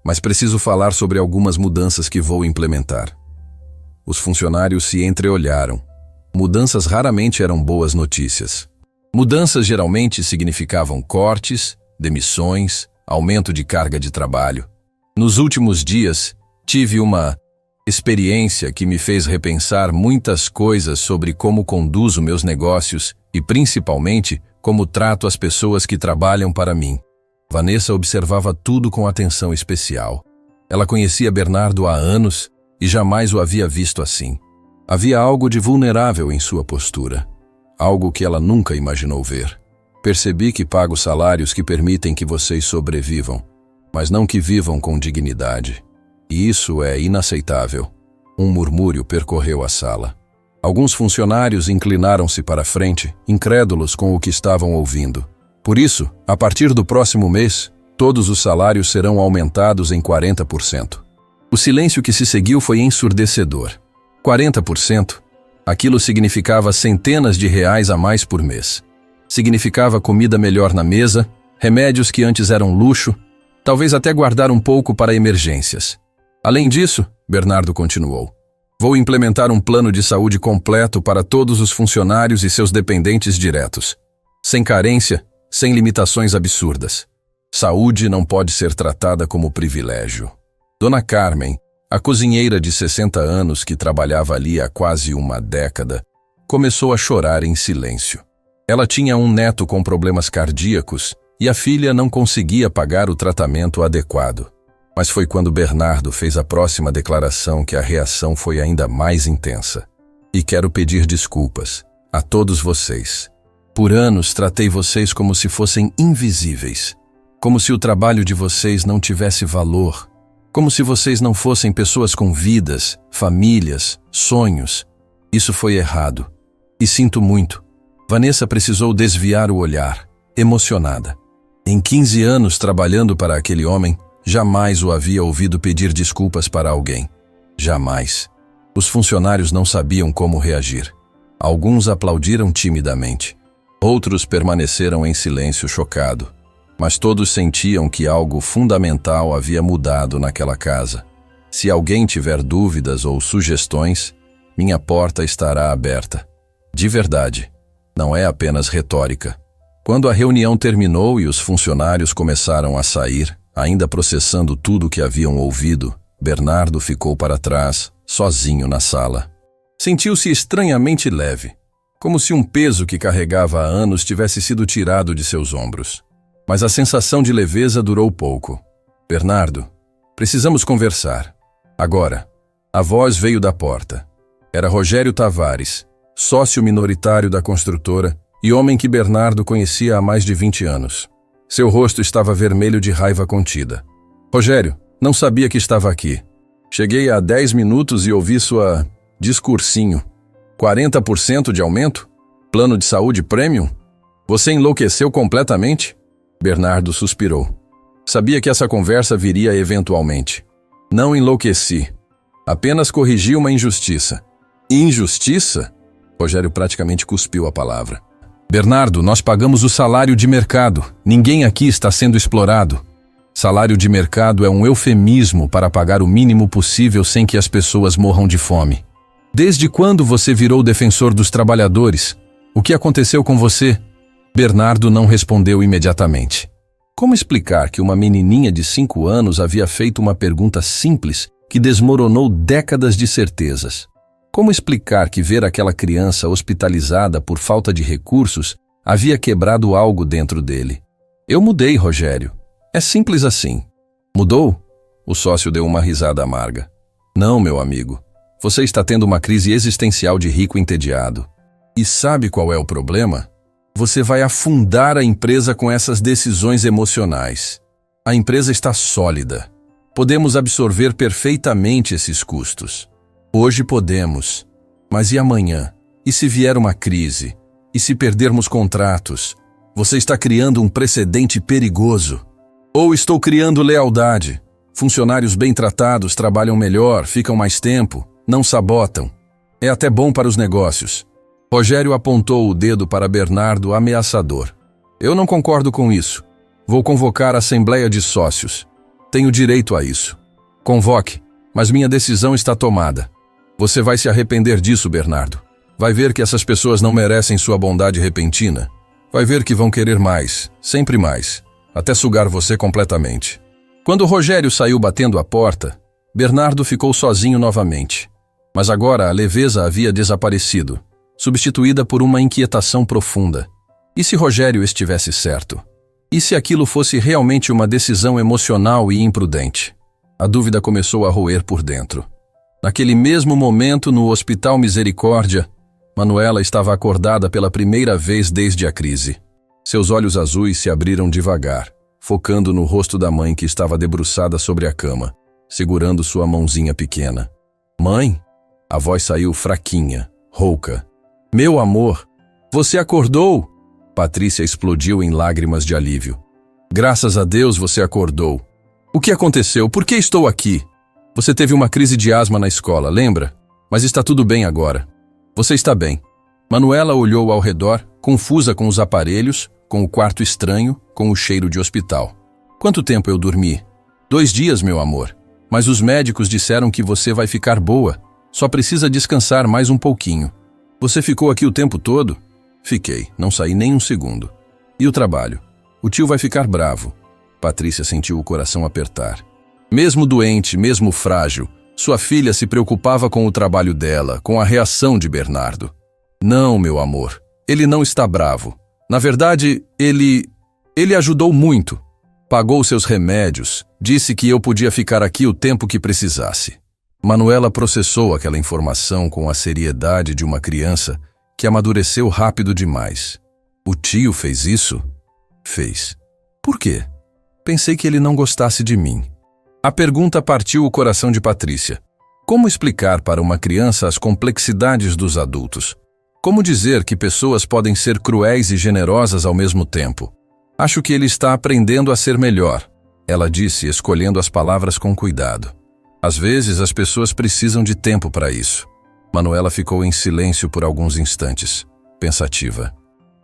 mas preciso falar sobre algumas mudanças que vou implementar. Os funcionários se entreolharam. Mudanças raramente eram boas notícias. Mudanças geralmente significavam cortes, demissões, aumento de carga de trabalho. Nos últimos dias, tive uma experiência que me fez repensar muitas coisas sobre como conduzo meus negócios e, principalmente, como trato as pessoas que trabalham para mim. Vanessa observava tudo com atenção especial. Ela conhecia Bernardo há anos e jamais o havia visto assim. Havia algo de vulnerável em sua postura, algo que ela nunca imaginou ver. Percebi que pago salários que permitem que vocês sobrevivam, mas não que vivam com dignidade. E isso é inaceitável. Um murmúrio percorreu a sala. Alguns funcionários inclinaram-se para a frente, incrédulos com o que estavam ouvindo. Por isso, a partir do próximo mês, todos os salários serão aumentados em 40%. O silêncio que se seguiu foi ensurdecedor. 40%? Aquilo significava centenas de reais a mais por mês. Significava comida melhor na mesa, remédios que antes eram luxo, talvez até guardar um pouco para emergências. Além disso, Bernardo continuou, vou implementar um plano de saúde completo para todos os funcionários e seus dependentes diretos. Sem carência, sem limitações absurdas. Saúde não pode ser tratada como privilégio. Dona Carmen, a cozinheira de 60 anos que trabalhava ali há quase uma década, começou a chorar em silêncio. Ela tinha um neto com problemas cardíacos e a filha não conseguia pagar o tratamento adequado. Mas foi quando Bernardo fez a próxima declaração que a reação foi ainda mais intensa. E quero pedir desculpas a todos vocês. Por anos tratei vocês como se fossem invisíveis, como se o trabalho de vocês não tivesse valor, como se vocês não fossem pessoas com vidas, famílias, sonhos. Isso foi errado. E sinto muito. Vanessa precisou desviar o olhar, emocionada. Em 15 anos trabalhando para aquele homem, jamais o havia ouvido pedir desculpas para alguém. Jamais. Os funcionários não sabiam como reagir. Alguns aplaudiram timidamente. Outros permaneceram em silêncio chocado. Mas todos sentiam que algo fundamental havia mudado naquela casa. Se alguém tiver dúvidas ou sugestões, minha porta estará aberta. De verdade. Não é apenas retórica. Quando a reunião terminou e os funcionários começaram a sair, ainda processando tudo o que haviam ouvido, Bernardo ficou para trás, sozinho na sala. Sentiu-se estranhamente leve. como se um peso que carregava há anos tivesse sido tirado de seus ombros. Mas a sensação de leveza durou pouco. Bernardo, precisamos conversar. Agora. A voz veio da porta. Era Rogério Tavares, sócio minoritário da construtora e homem que Bernardo conhecia há mais de 20 anos. Seu rosto estava vermelho de raiva contida. Rogério, não sabia que estava aqui. Cheguei há 10 minutos e ouvi sua discursinho. 40% de aumento? Plano de saúde premium? Você enlouqueceu completamente? Bernardo suspirou. Sabia que essa conversa viria eventualmente. Não enlouqueci. Apenas corrigi uma injustiça. Injustiça? Rogério praticamente cuspiu a palavra. Bernardo, nós pagamos o salário de mercado. Ninguém aqui está sendo explorado. Salário de mercado é um eufemismo para pagar o mínimo possível sem que as pessoas morram de fome. Desde quando você virou defensor dos trabalhadores? O que aconteceu com você? Bernardo não respondeu imediatamente. Como explicar que uma menininha de 5 anos havia feito uma pergunta simples que desmoronou décadas de certezas? Como explicar que ver aquela criança hospitalizada por falta de recursos havia quebrado algo dentro dele? Eu mudei, Rogério. É simples assim. Mudou? O sócio deu uma risada amarga. Não, meu amigo. Você está tendo uma crise existencial de rico entediado. E sabe qual é o problema? Você vai afundar a empresa com essas decisões emocionais. A empresa está sólida. Podemos absorver perfeitamente esses custos. Hoje podemos. Mas e amanhã? E se vier uma crise? E se perdermos contratos? Você está criando um precedente perigoso. Ou estou criando lealdade? Funcionários bem tratados trabalham melhor, ficam mais tempo, não sabotam. É até bom para os negócios. Rogério apontou o dedo para Bernardo ameaçador. Eu não concordo com isso. Vou convocar a Assembleia de Sócios. Tenho direito a isso. Convoque, mas minha decisão está tomada. Você vai se arrepender disso, Bernardo. Vai ver que essas pessoas não merecem sua bondade repentina. Vai ver que vão querer mais, sempre mais, até sugar você completamente. Quando Rogério saiu batendo a porta, Bernardo ficou sozinho novamente. Mas agora a leveza havia desaparecido, substituída por uma inquietação profunda. E se Rogério estivesse certo? E se aquilo fosse realmente uma decisão emocional e imprudente? A dúvida começou a roer por dentro. Naquele mesmo momento, no Hospital Misericórdia, Manuela estava acordada pela primeira vez desde a crise. Seus olhos azuis se abriram devagar, focando no rosto da mãe que estava debruçada sobre a cama, segurando sua mãozinha pequena. Mãe? A voz saiu fraquinha, rouca. Meu amor, você acordou? Patrícia explodiu em lágrimas de alívio. Graças a Deus você acordou. O que aconteceu? Por que estou aqui? Você teve uma crise de asma na escola, lembra? Mas está tudo bem agora. Você está bem. Manuela olhou ao redor, confusa com os aparelhos, com o quarto estranho, com o cheiro de hospital. Quanto tempo eu dormi? 2 dias, meu amor. Mas os médicos disseram que você vai ficar boa. Só precisa descansar mais um pouquinho. Você ficou aqui o tempo todo? Fiquei, não saí nem um segundo. E o trabalho? O tio vai ficar bravo. Patrícia sentiu o coração apertar. Mesmo doente, mesmo frágil, sua filha se preocupava com o trabalho dela, com a reação de Bernardo. Não, meu amor, ele não está bravo. Na verdade, ele ajudou muito. Pagou seus remédios, disse que eu podia ficar aqui o tempo que precisasse. Manuela processou aquela informação com a seriedade de uma criança que amadureceu rápido demais. O tio fez isso? Fez. Por quê? Pensei que ele não gostasse de mim. A pergunta partiu o coração de Patrícia. Como explicar para uma criança as complexidades dos adultos? Como dizer que pessoas podem ser cruéis e generosas ao mesmo tempo? Acho que ele está aprendendo a ser melhor, ela disse, escolhendo as palavras com cuidado. Às vezes as pessoas precisam de tempo para isso. Manuela ficou em silêncio por alguns instantes, pensativa.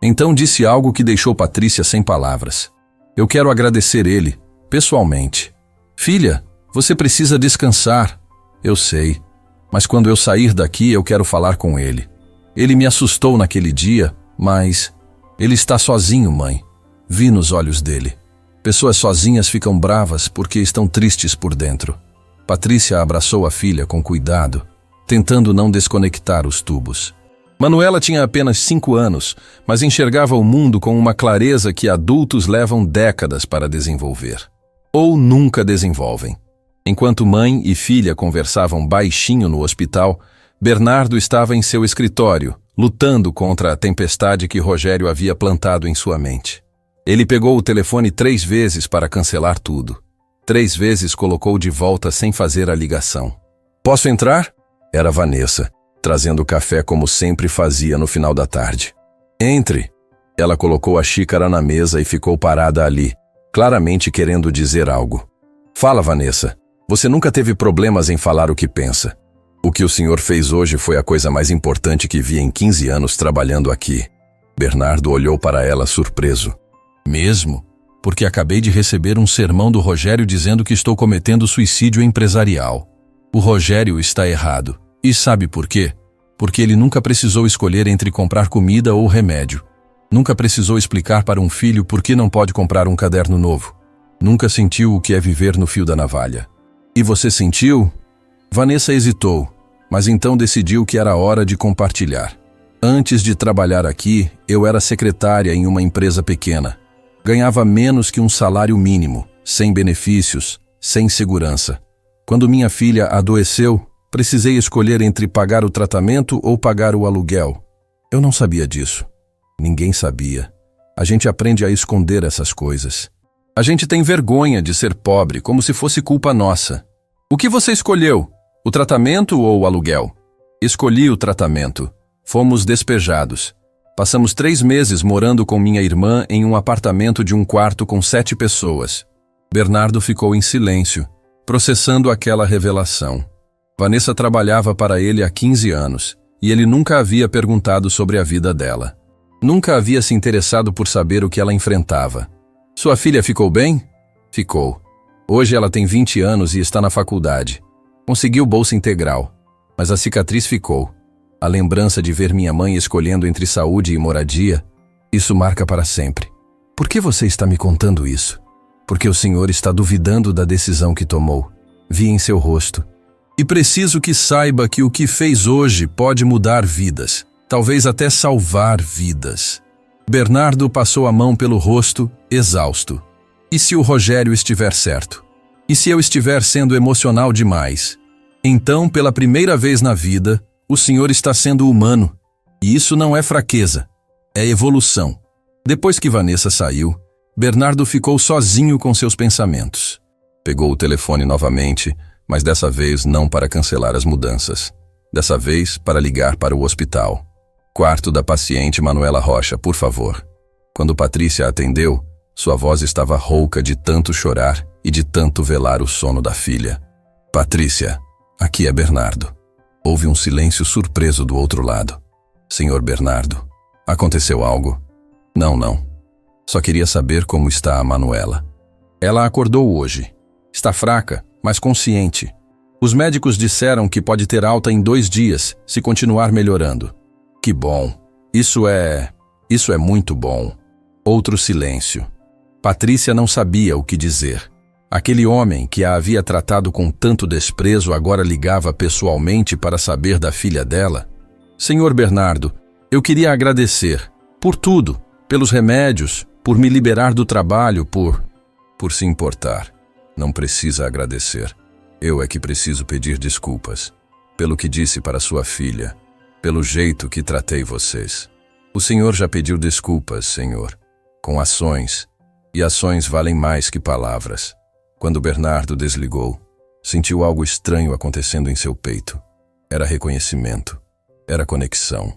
Então disse algo que deixou Patrícia sem palavras. Eu quero agradecer ele, pessoalmente. Filha, você precisa descansar. Eu sei, mas quando eu sair daqui eu quero falar com ele. Ele me assustou naquele dia, mas ele está sozinho, mãe. Vi nos olhos dele. Pessoas sozinhas ficam bravas porque estão tristes por dentro. Patrícia abraçou a filha com cuidado, tentando não desconectar os tubos. Manuela tinha apenas 5 anos, mas enxergava o mundo com uma clareza que adultos levam décadas para desenvolver. Ou nunca desenvolvem. Enquanto mãe e filha conversavam baixinho no hospital, Bernardo estava em seu escritório, lutando contra a tempestade que Rogério havia plantado em sua mente. Ele pegou o telefone 3 vezes para cancelar tudo. 3 vezes colocou de volta sem fazer a ligação. "Posso entrar?" Era Vanessa, trazendo café como sempre fazia no final da tarde. "Entre." Ela colocou a xícara na mesa e ficou parada ali, claramente querendo dizer algo. "Fala, Vanessa. Você nunca teve problemas em falar o que pensa. O que o senhor fez hoje foi a coisa mais importante que vi em 15 anos trabalhando aqui." Bernardo olhou para ela surpreso. "Mesmo? Porque acabei de receber um sermão do Rogério dizendo que estou cometendo suicídio empresarial. O Rogério está errado. E sabe por quê? Porque ele nunca precisou escolher entre comprar comida ou remédio. Nunca precisou explicar para um filho por que não pode comprar um caderno novo. Nunca sentiu o que é viver no fio da navalha." "E você sentiu?" Vanessa hesitou, mas então decidiu que era hora de compartilhar. "Antes de trabalhar aqui, eu era secretária em uma empresa pequena. Ganhava menos que um salário mínimo, sem benefícios, sem segurança. Quando minha filha adoeceu, precisei escolher entre pagar o tratamento ou pagar o aluguel. Eu não sabia disso. Ninguém sabia. A gente aprende a esconder essas coisas. A gente tem vergonha de ser pobre, como se fosse culpa nossa. O que você escolheu? O tratamento ou o aluguel?" "Escolhi o tratamento. Fomos despejados. Passamos 3 meses morando com minha irmã em um apartamento de um quarto com 7 pessoas. Bernardo ficou em silêncio, processando aquela revelação. Vanessa trabalhava para ele há 15 anos, e ele nunca havia perguntado sobre a vida dela. Nunca havia se interessado por saber o que ela enfrentava. "Sua filha ficou bem?" "Ficou. Hoje ela tem 20 anos e está na faculdade. Conseguiu bolsa integral, mas a cicatriz ficou. A lembrança de ver minha mãe escolhendo entre saúde e moradia, isso marca para sempre." "Por que você está me contando isso?" "Porque o senhor está duvidando da decisão que tomou. Vi em seu rosto. E preciso que saiba que o que fez hoje pode mudar vidas, talvez até salvar vidas." Bernardo passou a mão pelo rosto, exausto. "E se o Rogério estiver certo? E se eu estiver sendo emocional demais? Então, pela primeira vez na vida, o senhor está sendo humano. E isso não é fraqueza, é evolução." Depois que Vanessa saiu, Bernardo ficou sozinho com seus pensamentos. Pegou o telefone novamente, mas dessa vez não para cancelar as mudanças. Dessa vez para ligar para o hospital. "Quarto da paciente Manuela Rocha, por favor." Quando Patrícia atendeu, sua voz estava rouca de tanto chorar e de tanto velar o sono da filha. "Patrícia, aqui é Bernardo." Houve um silêncio surpreso do outro lado. "Senhor Bernardo, aconteceu algo?" Não. Só queria saber como está a Manuela." "Ela acordou hoje. Está fraca, mas consciente. Os médicos disseram que pode ter alta em 2 dias, se continuar melhorando." "Que bom. Isso é muito bom." Outro silêncio. Patrícia não sabia o que dizer. Aquele homem que a havia tratado com tanto desprezo agora ligava pessoalmente para saber da filha dela. "Senhor Bernardo, eu queria agradecer por tudo, pelos remédios, por me liberar do trabalho, por se importar." "Não precisa agradecer. Eu é que preciso pedir desculpas pelo que disse para sua filha, pelo jeito que tratei vocês. O senhor já pediu desculpas, senhor, com ações, e ações valem mais que palavras." Quando Bernardo desligou, sentiu algo estranho acontecendo em seu peito. Era reconhecimento. Era conexão.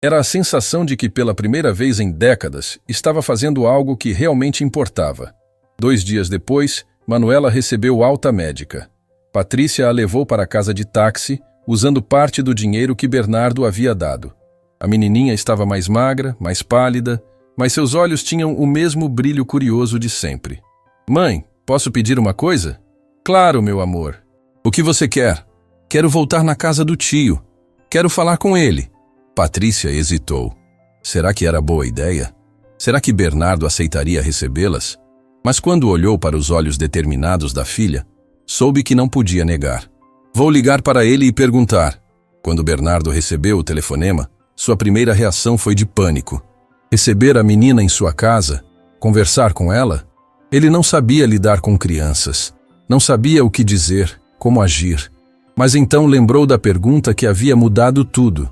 Era a sensação de que pela primeira vez em décadas estava fazendo algo que realmente importava. 2 dias depois, Manuela recebeu alta médica. Patrícia a levou para a casa de táxi, usando parte do dinheiro que Bernardo havia dado. A menininha estava mais magra, mais pálida, mas seus olhos tinham o mesmo brilho curioso de sempre. "Mãe, posso pedir uma coisa?" "Claro, meu amor." "O que você quer?" "Quero voltar na casa do tio. Quero falar com ele." Patrícia hesitou. Será que era boa ideia? Será que Bernardo aceitaria recebê-las? Mas quando olhou para os olhos determinados da filha, soube que não podia negar. "Vou ligar para ele e perguntar." Quando Bernardo recebeu o telefonema, Sua primeira reação foi de pânico. Receber a menina em sua casa, conversar com ela? Ele não sabia lidar com crianças. Não sabia o que dizer, como agir. Mas então lembrou da pergunta que havia mudado tudo.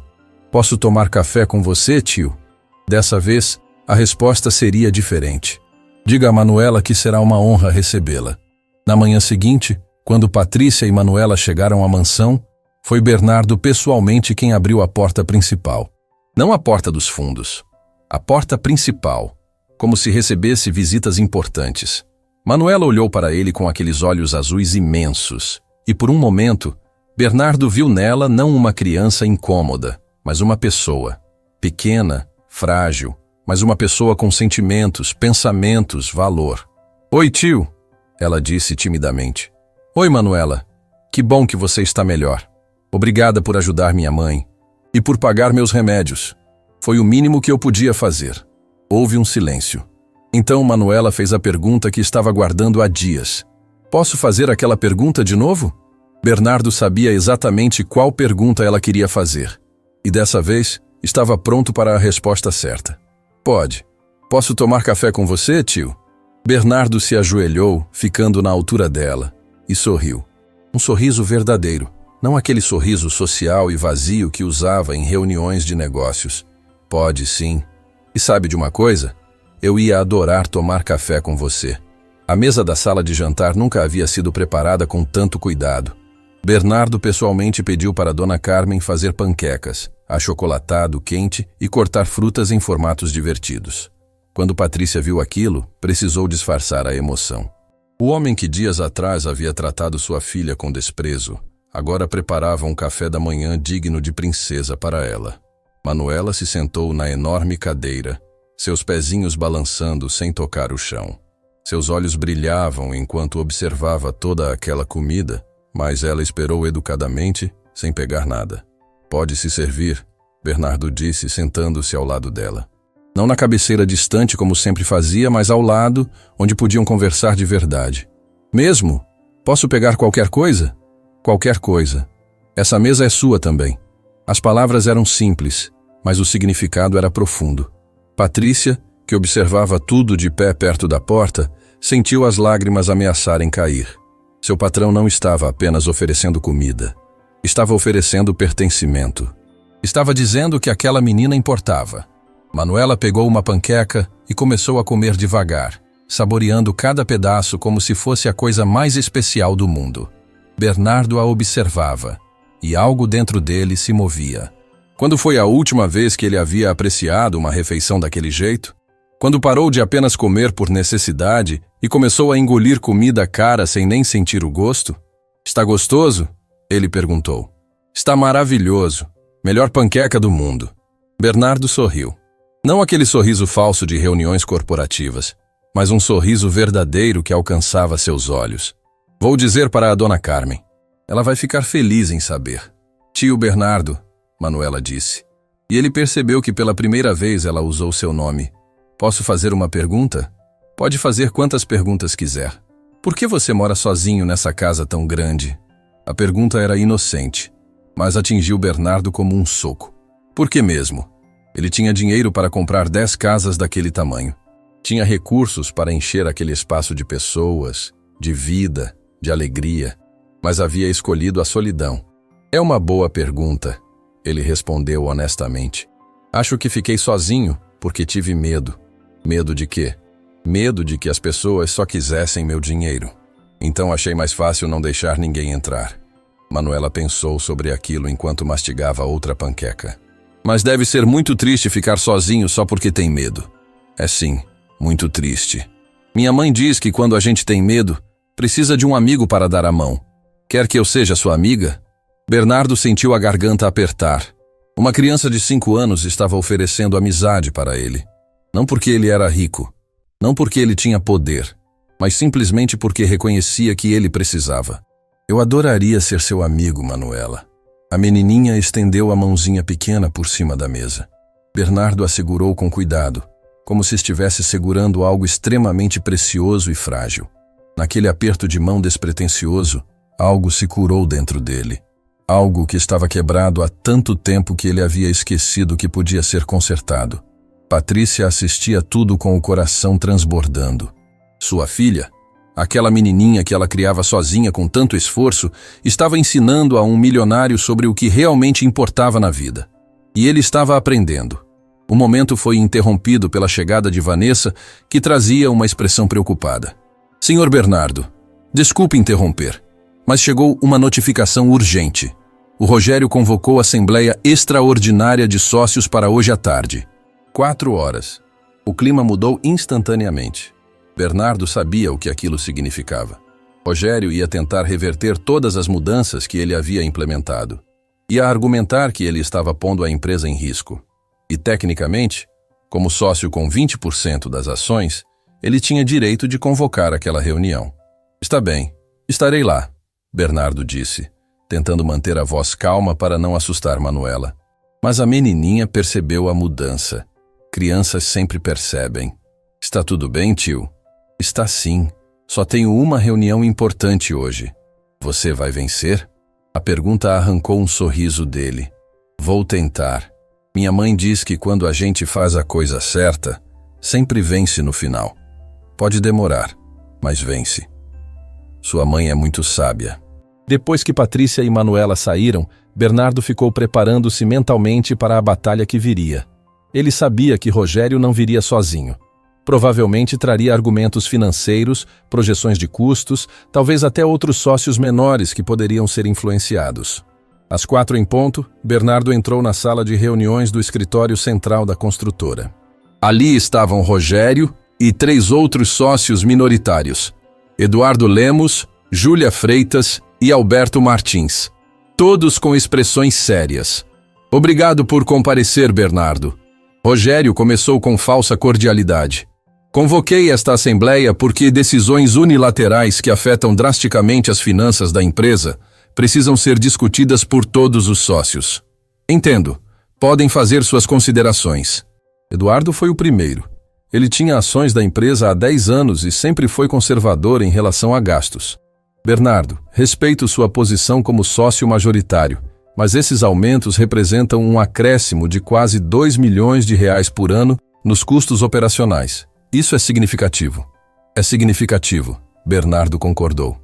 Posso tomar café com você, tio? Dessa vez, a resposta seria diferente. Diga a Manuela que será uma honra recebê-la. Na manhã seguinte, quando Patrícia e Manuela chegaram à mansão, foi Bernardo pessoalmente quem abriu a porta principal. Não a porta dos fundos. A porta principal, como se recebesse visitas importantes. Manuela olhou para ele com aqueles olhos azuis imensos, e por um momento, Bernardo viu nela não uma criança incômoda, mas uma pessoa. Pequena, frágil, mas uma pessoa com sentimentos, pensamentos, valor. Oi, tio, ela disse timidamente. Oi, Manuela. Que bom que você está melhor. Obrigada por ajudar minha mãe e por pagar meus remédios. Foi o mínimo que eu podia fazer. Houve um silêncio. Então Manuela fez a pergunta que estava guardando há dias. Posso fazer aquela pergunta de novo? Bernardo sabia exatamente qual pergunta ela queria fazer. E dessa vez, estava pronto para a resposta certa. Pode. Posso tomar café com você, tio? Bernardo se ajoelhou, ficando na altura dela, e sorriu. Um sorriso verdadeiro, não aquele sorriso social e vazio que usava em reuniões de negócios. Pode, sim. E sabe de uma coisa? Eu ia adorar tomar café com você. A mesa da sala de jantar nunca havia sido preparada com tanto cuidado. Bernardo pessoalmente pediu para Dona Carmen fazer panquecas, achocolatado quente e cortar frutas em formatos divertidos. Quando Patrícia viu aquilo, precisou disfarçar a emoção. O homem que dias atrás havia tratado sua filha com desprezo, agora preparava um café da manhã digno de princesa para ela. Manuela se sentou na enorme cadeira, seus pezinhos balançando sem tocar o chão. Seus olhos brilhavam enquanto observava toda aquela comida, mas ela esperou educadamente, sem pegar nada. Pode se servir, Bernardo disse, sentando-se ao lado dela. Não na cabeceira distante como sempre fazia, mas ao lado, onde podiam conversar de verdade. Mesmo? Posso pegar qualquer coisa? Qualquer coisa. Essa mesa é sua também. As palavras eram simples, mas o significado era profundo. Patrícia, que observava tudo de pé perto da porta, sentiu as lágrimas ameaçarem cair. Seu patrão não estava apenas oferecendo comida. Estava oferecendo pertencimento. Estava dizendo que aquela menina importava. Manuela pegou uma panqueca e começou a comer devagar, saboreando cada pedaço como se fosse a coisa mais especial do mundo. Bernardo a observava, e algo dentro dele se movia. Quando foi a última vez que ele havia apreciado uma refeição daquele jeito? Quando parou de apenas comer por necessidade e começou a engolir comida cara sem nem sentir o gosto? Está gostoso? Ele perguntou. Está maravilhoso. Melhor panqueca do mundo. Bernardo sorriu. Não aquele sorriso falso de reuniões corporativas, mas um sorriso verdadeiro que alcançava seus olhos. Vou dizer para a Dona Carmen. Ela vai ficar feliz em saber. Tio Bernardo, Manuela disse. E ele percebeu que pela primeira vez ela usou seu nome. Posso fazer uma pergunta? Pode fazer quantas perguntas quiser. Por que você mora sozinho nessa casa tão grande? A pergunta era inocente, mas atingiu Bernardo como um soco. Por que mesmo? Ele tinha dinheiro para comprar 10 casas daquele tamanho. Tinha recursos para encher aquele espaço de pessoas, de vida, de alegria, mas havia escolhido a solidão. É uma boa pergunta, ele respondeu honestamente. Acho que fiquei sozinho porque tive medo. Medo de quê? Medo de que as pessoas só quisessem meu dinheiro. Então achei mais fácil não deixar ninguém entrar. Manuela pensou sobre aquilo enquanto mastigava outra panqueca. Mas deve ser muito triste ficar sozinho só porque tem medo. É sim, muito triste. Minha mãe diz que quando a gente tem medo, precisa de um amigo para dar a mão. Quer que eu seja sua amiga? Bernardo sentiu a garganta apertar. Uma criança de 5 anos estava oferecendo amizade para ele. Não porque ele era rico, não porque ele tinha poder, mas simplesmente porque reconhecia que ele precisava. Eu adoraria ser seu amigo, Manuela. A menininha estendeu a mãozinha pequena por cima da mesa. Bernardo a segurou com cuidado, como se estivesse segurando algo extremamente precioso e frágil. Naquele aperto de mão despretensioso, algo se curou dentro dele. Algo que estava quebrado há tanto tempo que ele havia esquecido que podia ser consertado. Patrícia assistia tudo com o coração transbordando. Sua filha, aquela menininha que ela criava sozinha com tanto esforço, estava ensinando a um milionário sobre o que realmente importava na vida. E ele estava aprendendo. O momento foi interrompido pela chegada de Vanessa, que trazia uma expressão preocupada. Senhor Bernardo, desculpe interromper, mas chegou uma notificação urgente. O Rogério convocou a Assembleia Extraordinária de Sócios para hoje à tarde. 4 horas. O clima mudou instantaneamente. Bernardo sabia o que aquilo significava. Rogério ia tentar reverter todas as mudanças que ele havia implementado. Ia argumentar que ele estava pondo a empresa em risco. E, tecnicamente, como sócio com 20% das ações, ele tinha direito de convocar aquela reunião. Está bem, estarei lá, Bernardo disse, tentando manter a voz calma para não assustar Manuela. Mas a menininha percebeu a mudança. Crianças sempre percebem. Está tudo bem, tio? Está sim. Só tenho uma reunião importante hoje. Você vai vencer? A pergunta arrancou um sorriso dele. Vou tentar. Minha mãe diz que quando a gente faz a coisa certa, sempre vence no final. Pode demorar, mas vence. Sua mãe é muito sábia. Depois que Patrícia e Manuela saíram, Bernardo ficou preparando-se mentalmente para a batalha que viria. Ele sabia que Rogério não viria sozinho. Provavelmente traria argumentos financeiros, projeções de custos, talvez até outros sócios menores que poderiam ser influenciados. Às 4 em ponto, Bernardo entrou na sala de reuniões do escritório central da construtora. Ali estavam Rogério e 3 outros sócios minoritários: Eduardo Lemos, Júlia Freitas e Alberto Martins. Todos com expressões sérias. Obrigado por comparecer, Bernardo. Rogério começou com falsa cordialidade. Convoquei esta assembleia porque decisões unilaterais que afetam drasticamente as finanças da empresa precisam ser discutidas por todos os sócios. Entendo. Podem fazer suas considerações. Eduardo foi o primeiro. Ele tinha ações da empresa há 10 anos e sempre foi conservador em relação a gastos. Bernardo, respeito sua posição como sócio majoritário, mas esses aumentos representam um acréscimo de quase 2 milhões de reais por ano nos custos operacionais. Isso é significativo. É significativo, Bernardo concordou.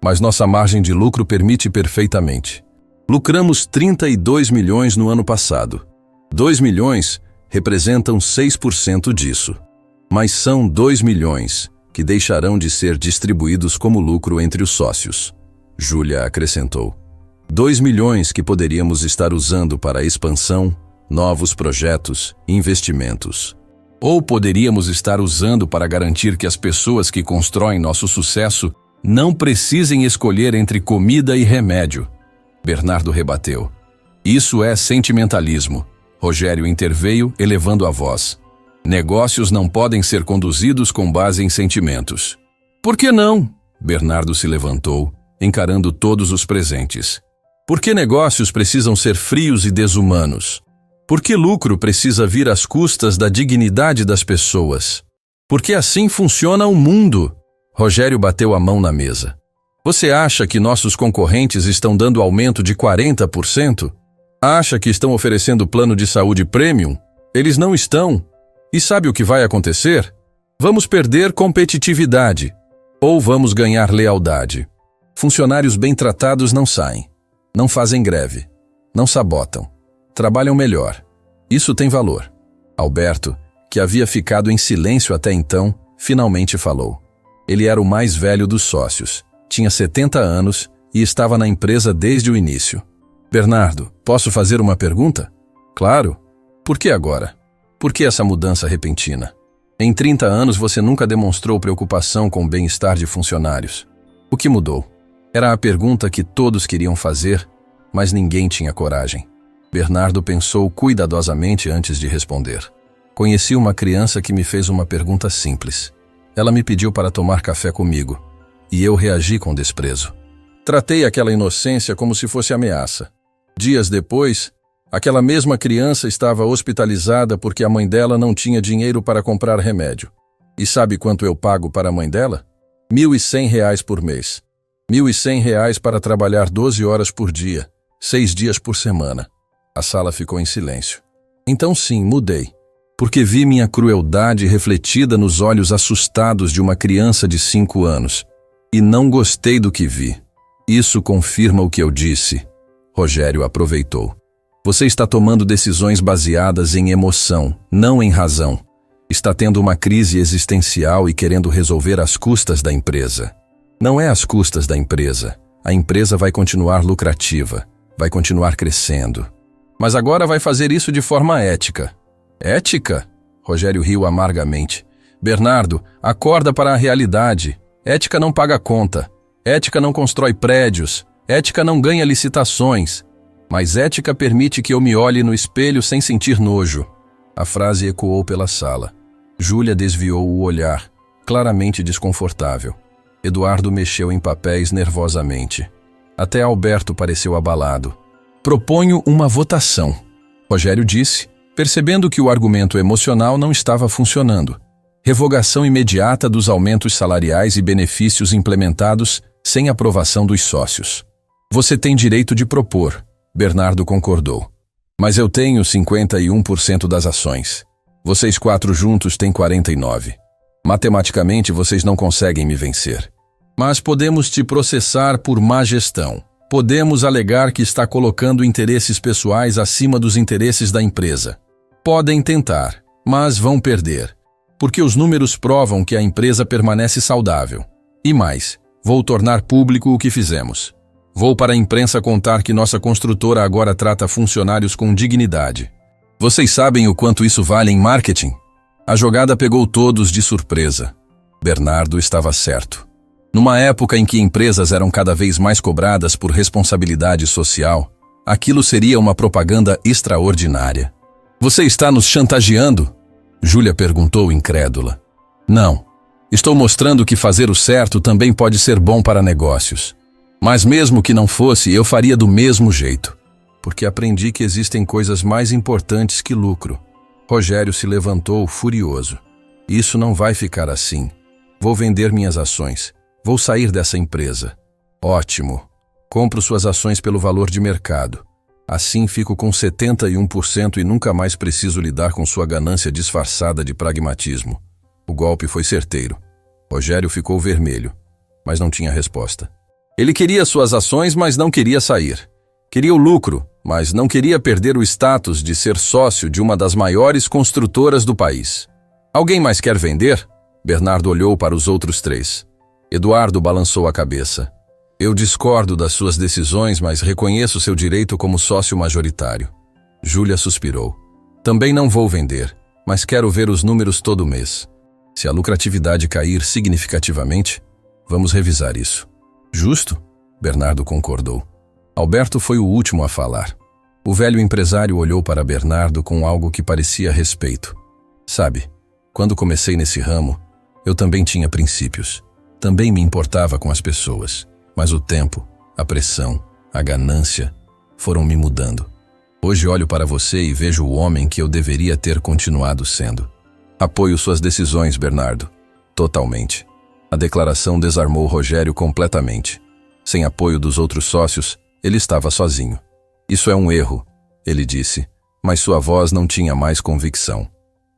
Mas nossa margem de lucro permite perfeitamente. Lucramos 32 milhões no ano passado. 2 milhões representam 6% disso. Mas são 2 milhões que deixarão de ser distribuídos como lucro entre os sócios. Júlia acrescentou. 2 milhões que poderíamos estar usando para expansão, novos projetos e investimentos. Ou poderíamos estar usando para garantir que as pessoas que constroem nosso sucesso não precisem escolher entre comida e remédio. Bernardo rebateu. Isso é sentimentalismo. Rogério interveio, elevando a voz. Negócios não podem ser conduzidos com base em sentimentos. Por que não? Bernardo se levantou, encarando todos os presentes. Por que negócios precisam ser frios e desumanos? Por que lucro precisa vir às custas da dignidade das pessoas? Porque assim funciona o mundo. Rogério bateu a mão na mesa. Você acha que nossos concorrentes estão dando aumento de 40%? Acha que estão oferecendo plano de saúde premium? Eles não estão. E sabe o que vai acontecer? Vamos perder competitividade. Ou vamos ganhar lealdade. Funcionários bem tratados não saem. Não fazem greve. Não sabotam. Trabalham melhor. Isso tem valor. Alberto, que havia ficado em silêncio até então, finalmente falou. Ele era o mais velho dos sócios. Tinha 70 anos e estava na empresa desde o início. Bernardo, posso fazer uma pergunta? Claro. Por que agora? Por que essa mudança repentina? Em 30 anos você nunca demonstrou preocupação com o bem-estar de funcionários. O que mudou? Era a pergunta que todos queriam fazer, mas ninguém tinha coragem. Bernardo pensou cuidadosamente antes de responder. Conheci uma criança que me fez uma pergunta simples. Ela me pediu para tomar café comigo, e eu reagi com desprezo. Tratei aquela inocência como se fosse ameaça. Dias depois, aquela mesma criança estava hospitalizada porque a mãe dela não tinha dinheiro para comprar remédio. E sabe quanto eu pago para a mãe dela? R$ 1.100 por mês. R$ 1.100 para trabalhar 12 horas por dia, 6 dias por semana. A sala ficou em silêncio. Então sim, mudei. Porque vi minha crueldade refletida nos olhos assustados de uma criança de 5 anos. E não gostei do que vi. Isso confirma o que eu disse. Rogério aproveitou. Você está tomando decisões baseadas em emoção, não em razão. Está tendo uma crise existencial e querendo resolver às custas da empresa. Não é às custas da empresa. A empresa vai continuar lucrativa, vai continuar crescendo. Mas agora vai fazer isso de forma ética. Ética? Rogério riu amargamente. Bernardo, acorda para a realidade. Ética não paga conta. Ética não constrói prédios. Ética não ganha licitações. Mas ética permite que eu me olhe no espelho sem sentir nojo. A frase ecoou pela sala. Júlia desviou o olhar, claramente desconfortável. Eduardo mexeu em papéis nervosamente. Até Alberto pareceu abalado. Proponho uma votação, Rogério disse, percebendo que o argumento emocional não estava funcionando. Revogação imediata dos aumentos salariais e benefícios implementados sem aprovação dos sócios. Você tem direito de propor, Bernardo concordou. Mas eu tenho 51% das ações. Vocês 4 juntos têm 49%. Matematicamente vocês não conseguem me vencer. Mas podemos te processar por má gestão. Podemos alegar que está colocando interesses pessoais acima dos interesses da empresa. Podem tentar, mas vão perder. Porque os números provam que a empresa permanece saudável. E mais, vou tornar público o que fizemos. Vou para a imprensa contar que nossa construtora agora trata funcionários com dignidade. Vocês sabem o quanto isso vale em marketing? A jogada pegou todos de surpresa. Bernardo estava certo. Numa época em que empresas eram cada vez mais cobradas por responsabilidade social, aquilo seria uma propaganda extraordinária. Você está nos chantageando? Júlia perguntou incrédula. Não. Estou mostrando que fazer o certo também pode ser bom para negócios. Mas mesmo que não fosse, eu faria do mesmo jeito. Porque aprendi que existem coisas mais importantes que lucro. Rogério se levantou furioso. Isso não vai ficar assim. Vou vender minhas ações. Vou sair dessa empresa. Ótimo. Compro suas ações pelo valor de mercado. Assim fico com 71% e nunca mais preciso lidar com sua ganância disfarçada de pragmatismo. O golpe foi certeiro. Rogério ficou vermelho, mas não tinha resposta. Ele queria suas ações, mas não queria sair. Queria o lucro, mas não queria perder o status de ser sócio de uma das maiores construtoras do país. Alguém mais quer vender? Bernardo olhou para os outros 3. Eduardo balançou a cabeça. Eu discordo das suas decisões, mas reconheço seu direito como sócio majoritário. Júlia suspirou. Também não vou vender, mas quero ver os números todo mês. Se a lucratividade cair significativamente, vamos revisar isso. Justo? Bernardo concordou. Alberto foi o último a falar. O velho empresário olhou para Bernardo com algo que parecia respeito. Sabe, quando comecei nesse ramo, eu também tinha princípios. Também me importava com as pessoas. Mas o tempo, a pressão, a ganância foram me mudando. Hoje olho para você e vejo o homem que eu deveria ter continuado sendo. Apoio suas decisões, Bernardo. Totalmente. A declaração desarmou Rogério completamente. Sem apoio dos outros sócios, ele estava sozinho. Isso é um erro, ele disse, mas sua voz não tinha mais convicção.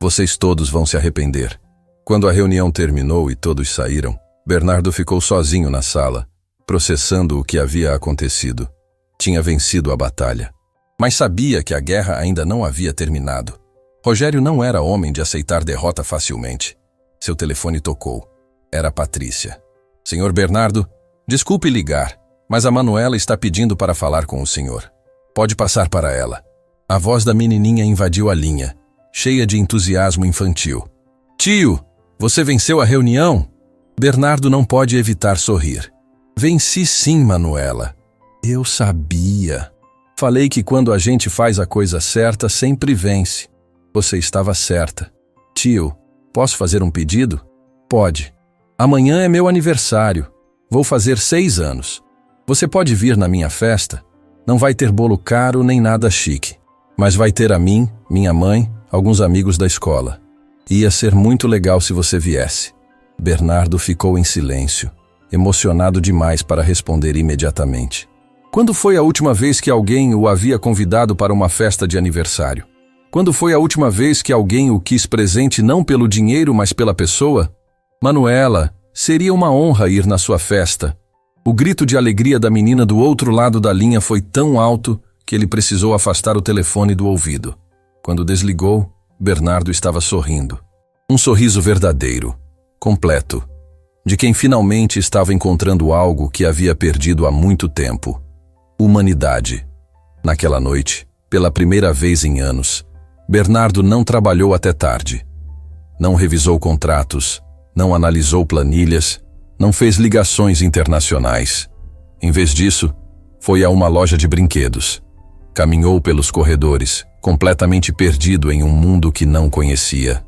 Vocês todos vão se arrepender. Quando a reunião terminou e todos saíram, Bernardo ficou sozinho na sala, processando o que havia acontecido. Tinha vencido a batalha. Mas sabia que a guerra ainda não havia terminado. Rogério não era homem de aceitar derrota facilmente. Seu telefone tocou. Era Patrícia. Senhor Bernardo, desculpe ligar, mas a Manuela está pedindo para falar com o senhor. Pode passar para ela. A voz da menininha invadiu a linha, cheia de entusiasmo infantil. Tio, você venceu a reunião? Bernardo não pode evitar sorrir. Venci sim, Manuela. Eu sabia. Falei que quando a gente faz a coisa certa, sempre vence. Você estava certa. Tio, posso fazer um pedido? Pode. Amanhã é meu aniversário. Vou fazer 6 anos. Você pode vir na minha festa? Não vai ter bolo caro nem nada chique. Mas vai ter a mim, minha mãe, alguns amigos da escola. Ia ser muito legal se você viesse. Bernardo ficou em silêncio, emocionado demais para responder imediatamente. Quando foi a última vez que alguém o havia convidado para uma festa de aniversário? Quando foi a última vez que alguém o quis presente não pelo dinheiro, mas pela pessoa? Manuela, seria uma honra ir na sua festa. O grito de alegria da menina do outro lado da linha foi tão alto que ele precisou afastar o telefone do ouvido. Quando desligou, Bernardo estava sorrindo. Um sorriso verdadeiro, completo, de quem finalmente estava encontrando algo que havia perdido há muito tempo. Humanidade. Naquela noite, pela primeira vez em anos, Bernardo não trabalhou até tarde. Não revisou contratos, não analisou planilhas, não fez ligações internacionais. Em vez disso, foi a uma loja de brinquedos. Caminhou pelos corredores, completamente perdido em um mundo que não conhecia.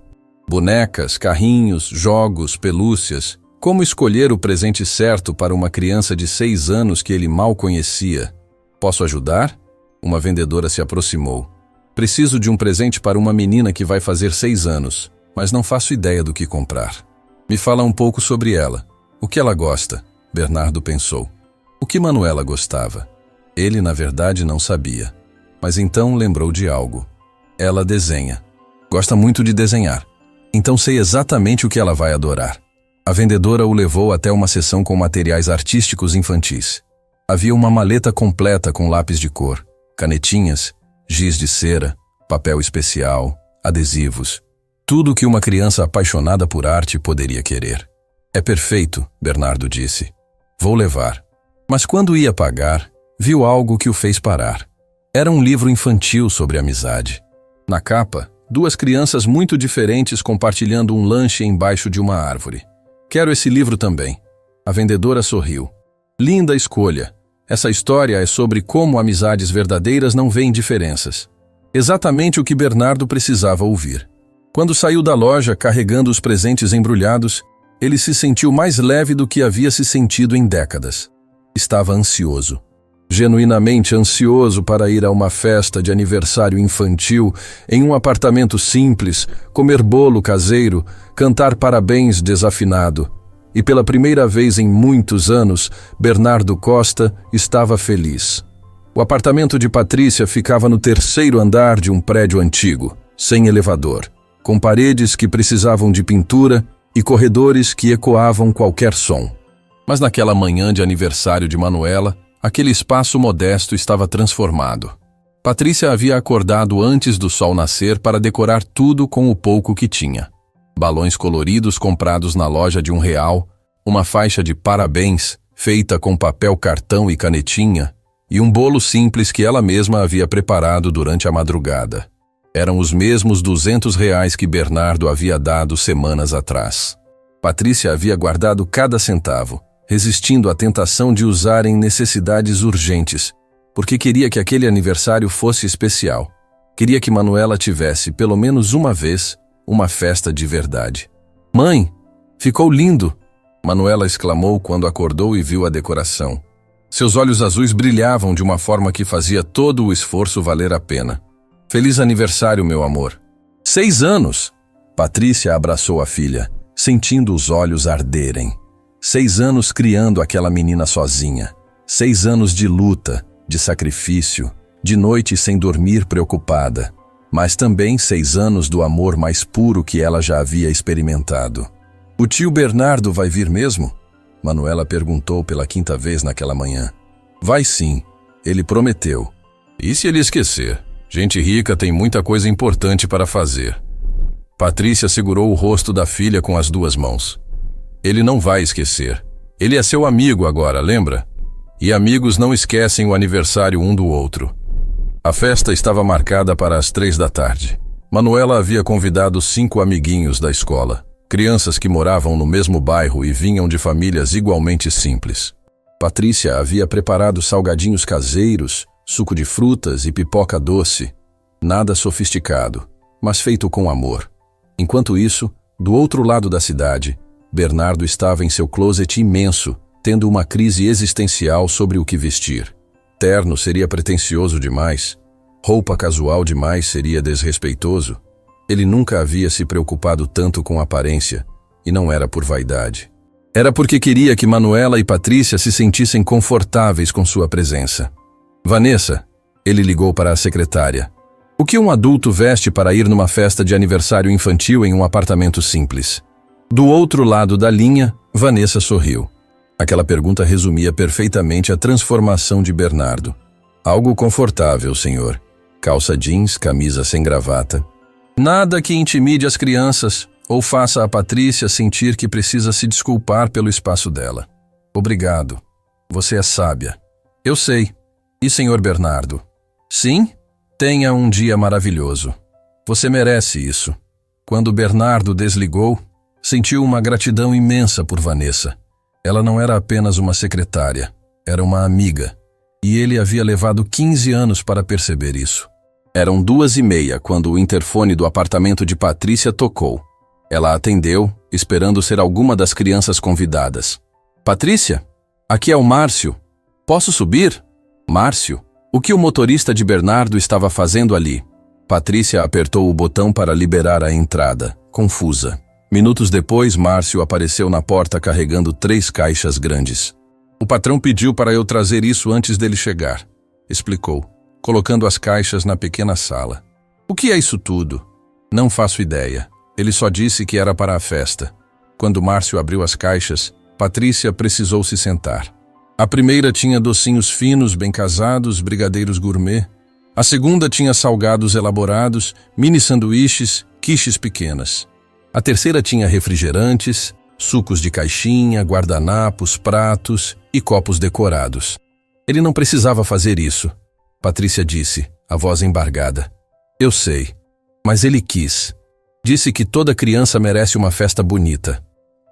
Bonecas, carrinhos, jogos, pelúcias. Como escolher o presente certo para uma criança de 6 anos que ele mal conhecia? Posso ajudar? Uma vendedora se aproximou. Preciso de um presente para uma menina que vai fazer 6 anos, mas não faço ideia do que comprar. Me fala um pouco sobre ela. O que ela gosta? Bernardo pensou. O que Manuela gostava? Ele, na verdade, não sabia. Mas então lembrou de algo. Ela desenha. Gosta muito de desenhar. Então sei exatamente o que ela vai adorar. A vendedora o levou até uma seção com materiais artísticos infantis. Havia uma maleta completa com lápis de cor, canetinhas, giz de cera, papel especial, adesivos. Tudo o que uma criança apaixonada por arte poderia querer. É perfeito, Bernardo disse. Vou levar. Mas quando ia pagar, viu algo que o fez parar. Era um livro infantil sobre amizade. Na capa, 2 crianças muito diferentes compartilhando um lanche embaixo de uma árvore. Quero esse livro também. A vendedora sorriu. Linda escolha. Essa história é sobre como amizades verdadeiras não veem diferenças. Exatamente o que Bernardo precisava ouvir. Quando saiu da loja carregando os presentes embrulhados, ele se sentiu mais leve do que havia se sentido em décadas. Estava ansioso. Genuinamente ansioso para ir a uma festa de aniversário infantil, em um apartamento simples, comer bolo caseiro, cantar parabéns desafinado. E pela primeira vez em muitos anos, Bernardo Costa estava feliz. O apartamento de Patrícia ficava no 3º andar de um prédio antigo, sem elevador, com paredes que precisavam de pintura e corredores que ecoavam qualquer som. Mas naquela manhã de aniversário de Manuela, aquele espaço modesto estava transformado. Patrícia havia acordado antes do sol nascer para decorar tudo com o pouco que tinha. Balões coloridos comprados na loja de R$1, uma faixa de parabéns feita com papel cartão e canetinha, e um bolo simples que ela mesma havia preparado durante a madrugada. Eram os mesmos R$200 que Bernardo havia dado semanas atrás. Patrícia havia guardado cada centavo, resistindo à tentação de usar em necessidades urgentes, porque queria que aquele aniversário fosse especial. Queria que Manuela tivesse, pelo menos uma vez, uma festa de verdade. Mãe, ficou lindo! Manuela exclamou quando acordou e viu a decoração. Seus olhos azuis brilhavam de uma forma que fazia todo o esforço valer a pena. Feliz aniversário, meu amor. 6 anos! Patrícia abraçou a filha, sentindo os olhos arderem. 6 anos criando aquela menina sozinha. 6 anos de luta, de sacrifício, de noite sem dormir preocupada. Mas também 6 anos do amor mais puro que ela já havia experimentado. O tio Bernardo vai vir mesmo? Manuela perguntou pela 5ª vez naquela manhã. Vai sim, ele prometeu. E se ele esquecer? Gente rica tem muita coisa importante para fazer. Patrícia segurou o rosto da filha com as 2 mãos. Ele não vai esquecer. Ele é seu amigo agora, lembra? E amigos não esquecem o aniversário um do outro. A festa estava marcada para as 3 da tarde. Manuela havia convidado 5 amiguinhos da escola, crianças que moravam no mesmo bairro e vinham de famílias igualmente simples. Patrícia havia preparado salgadinhos caseiros, suco de frutas e pipoca doce. Nada sofisticado, mas feito com amor. Enquanto isso, do outro lado da cidade, Bernardo estava em seu closet imenso, tendo uma crise existencial sobre o que vestir. Terno seria pretensioso demais. Roupa casual demais seria desrespeitoso. Ele nunca havia se preocupado tanto com aparência, e não era por vaidade. Era porque queria que Manuela e Patrícia se sentissem confortáveis com sua presença. Vanessa, ele ligou para a secretária. O que um adulto veste para ir numa festa de aniversário infantil em um apartamento simples? Do outro lado da linha, Vanessa sorriu. Aquela pergunta resumia perfeitamente a transformação de Bernardo. Algo confortável, senhor. Calça jeans, camisa sem gravata. Nada que intimide as crianças ou faça a Patrícia sentir que precisa se desculpar pelo espaço dela. Obrigado. Você é sábia. Eu sei. E senhor Bernardo? Sim? Tenha um dia maravilhoso. Você merece isso. Quando Bernardo desligou, sentiu uma gratidão imensa por Vanessa. Ela não era apenas uma secretária, era uma amiga. E ele havia levado 15 anos para perceber isso. Eram 2h30 quando o interfone do apartamento de Patrícia tocou. Ela atendeu, esperando ser alguma das crianças convidadas. Patrícia, aqui é o Márcio. Posso subir? Márcio, o que o motorista de Bernardo estava fazendo ali? Patrícia apertou o botão para liberar a entrada, confusa. Minutos depois, Márcio apareceu na porta carregando 3 caixas grandes. O patrão pediu para eu trazer isso antes dele chegar, explicou, colocando as caixas na pequena sala. O que é isso tudo? Não faço ideia. Ele só disse que era para a festa. Quando Márcio abriu as caixas, Patrícia precisou se sentar. A primeira tinha docinhos finos, bem casados, brigadeiros gourmet. A segunda tinha salgados elaborados, mini sanduíches, quiches pequenas. A terceira tinha refrigerantes, sucos de caixinha, guardanapos, pratos e copos decorados. Ele não precisava fazer isso, Patrícia disse, a voz embargada. Eu sei, mas ele quis. Disse que toda criança merece uma festa bonita.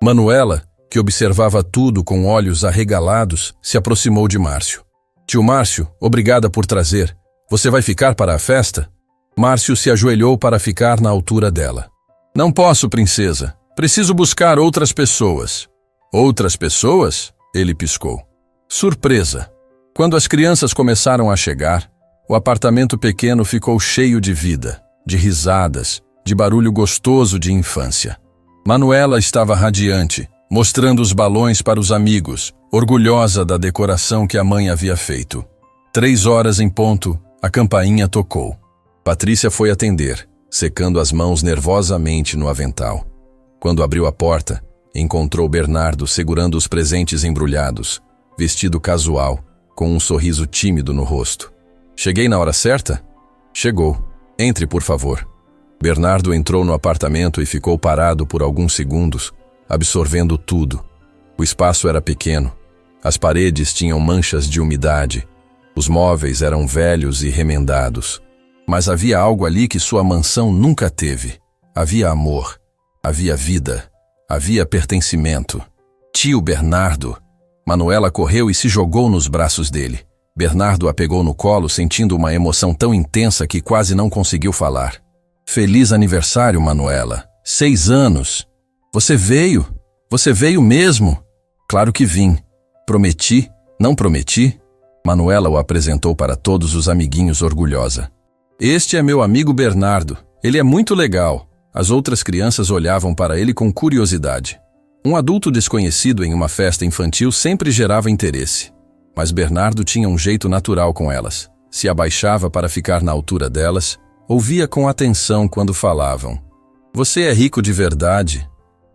Manuela, que observava tudo com olhos arregalados, se aproximou de Márcio. Tio Márcio, obrigada por trazer. Você vai ficar para a festa? Márcio se ajoelhou para ficar na altura dela. Não posso, princesa. Preciso buscar outras pessoas. Outras pessoas? Ele piscou. Surpresa. Quando as crianças começaram a chegar, o apartamento pequeno ficou cheio de vida, de risadas, de barulho gostoso de infância. Manuela estava radiante, mostrando os balões para os amigos, orgulhosa da decoração que a mãe havia feito. 3h em ponto, a campainha tocou. Patrícia foi atender, secando as mãos nervosamente no avental. Quando abriu a porta, encontrou Bernardo segurando os presentes embrulhados, vestido casual, com um sorriso tímido no rosto. Cheguei na hora certa? Chegou. Entre, por favor. Bernardo entrou no apartamento e ficou parado por alguns segundos, absorvendo tudo. O espaço era pequeno. As paredes tinham manchas de umidade. Os móveis eram velhos e remendados. Mas havia algo ali que sua mansão nunca teve. Havia amor. Havia vida. Havia pertencimento. Tio Bernardo. Manuela correu e se jogou nos braços dele. Bernardo a pegou no colo, sentindo uma emoção tão intensa que quase não conseguiu falar. Feliz aniversário, Manuela. 6 anos. Você veio? Você veio mesmo? Claro que vim. Prometi? Não prometi? Manuela o apresentou para todos os amiguinhos orgulhosa. Este é meu amigo Bernardo. Ele é muito legal. As outras crianças olhavam para ele com curiosidade. Um adulto desconhecido em uma festa infantil sempre gerava interesse. Mas Bernardo tinha um jeito natural com elas. Se abaixava para ficar na altura delas, ouvia com atenção quando falavam. Você é rico de verdade?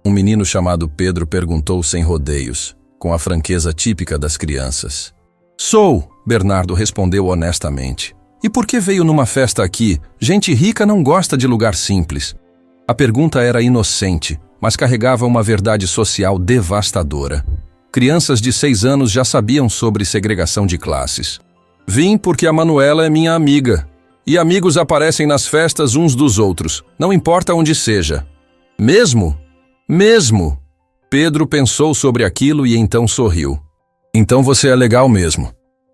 Um menino chamado Pedro perguntou sem rodeios, com a franqueza típica das crianças. Sou, Bernardo respondeu honestamente. E por que veio numa festa aqui? Gente rica não gosta de lugar simples. A pergunta era inocente, mas carregava uma verdade social devastadora. Crianças de 6 anos já sabiam sobre segregação de classes. Vim porque a Manuela é minha amiga. E amigos aparecem nas festas uns dos outros, não importa onde seja. Mesmo? Mesmo! Pedro pensou sobre aquilo e então sorriu. Então você é legal mesmo.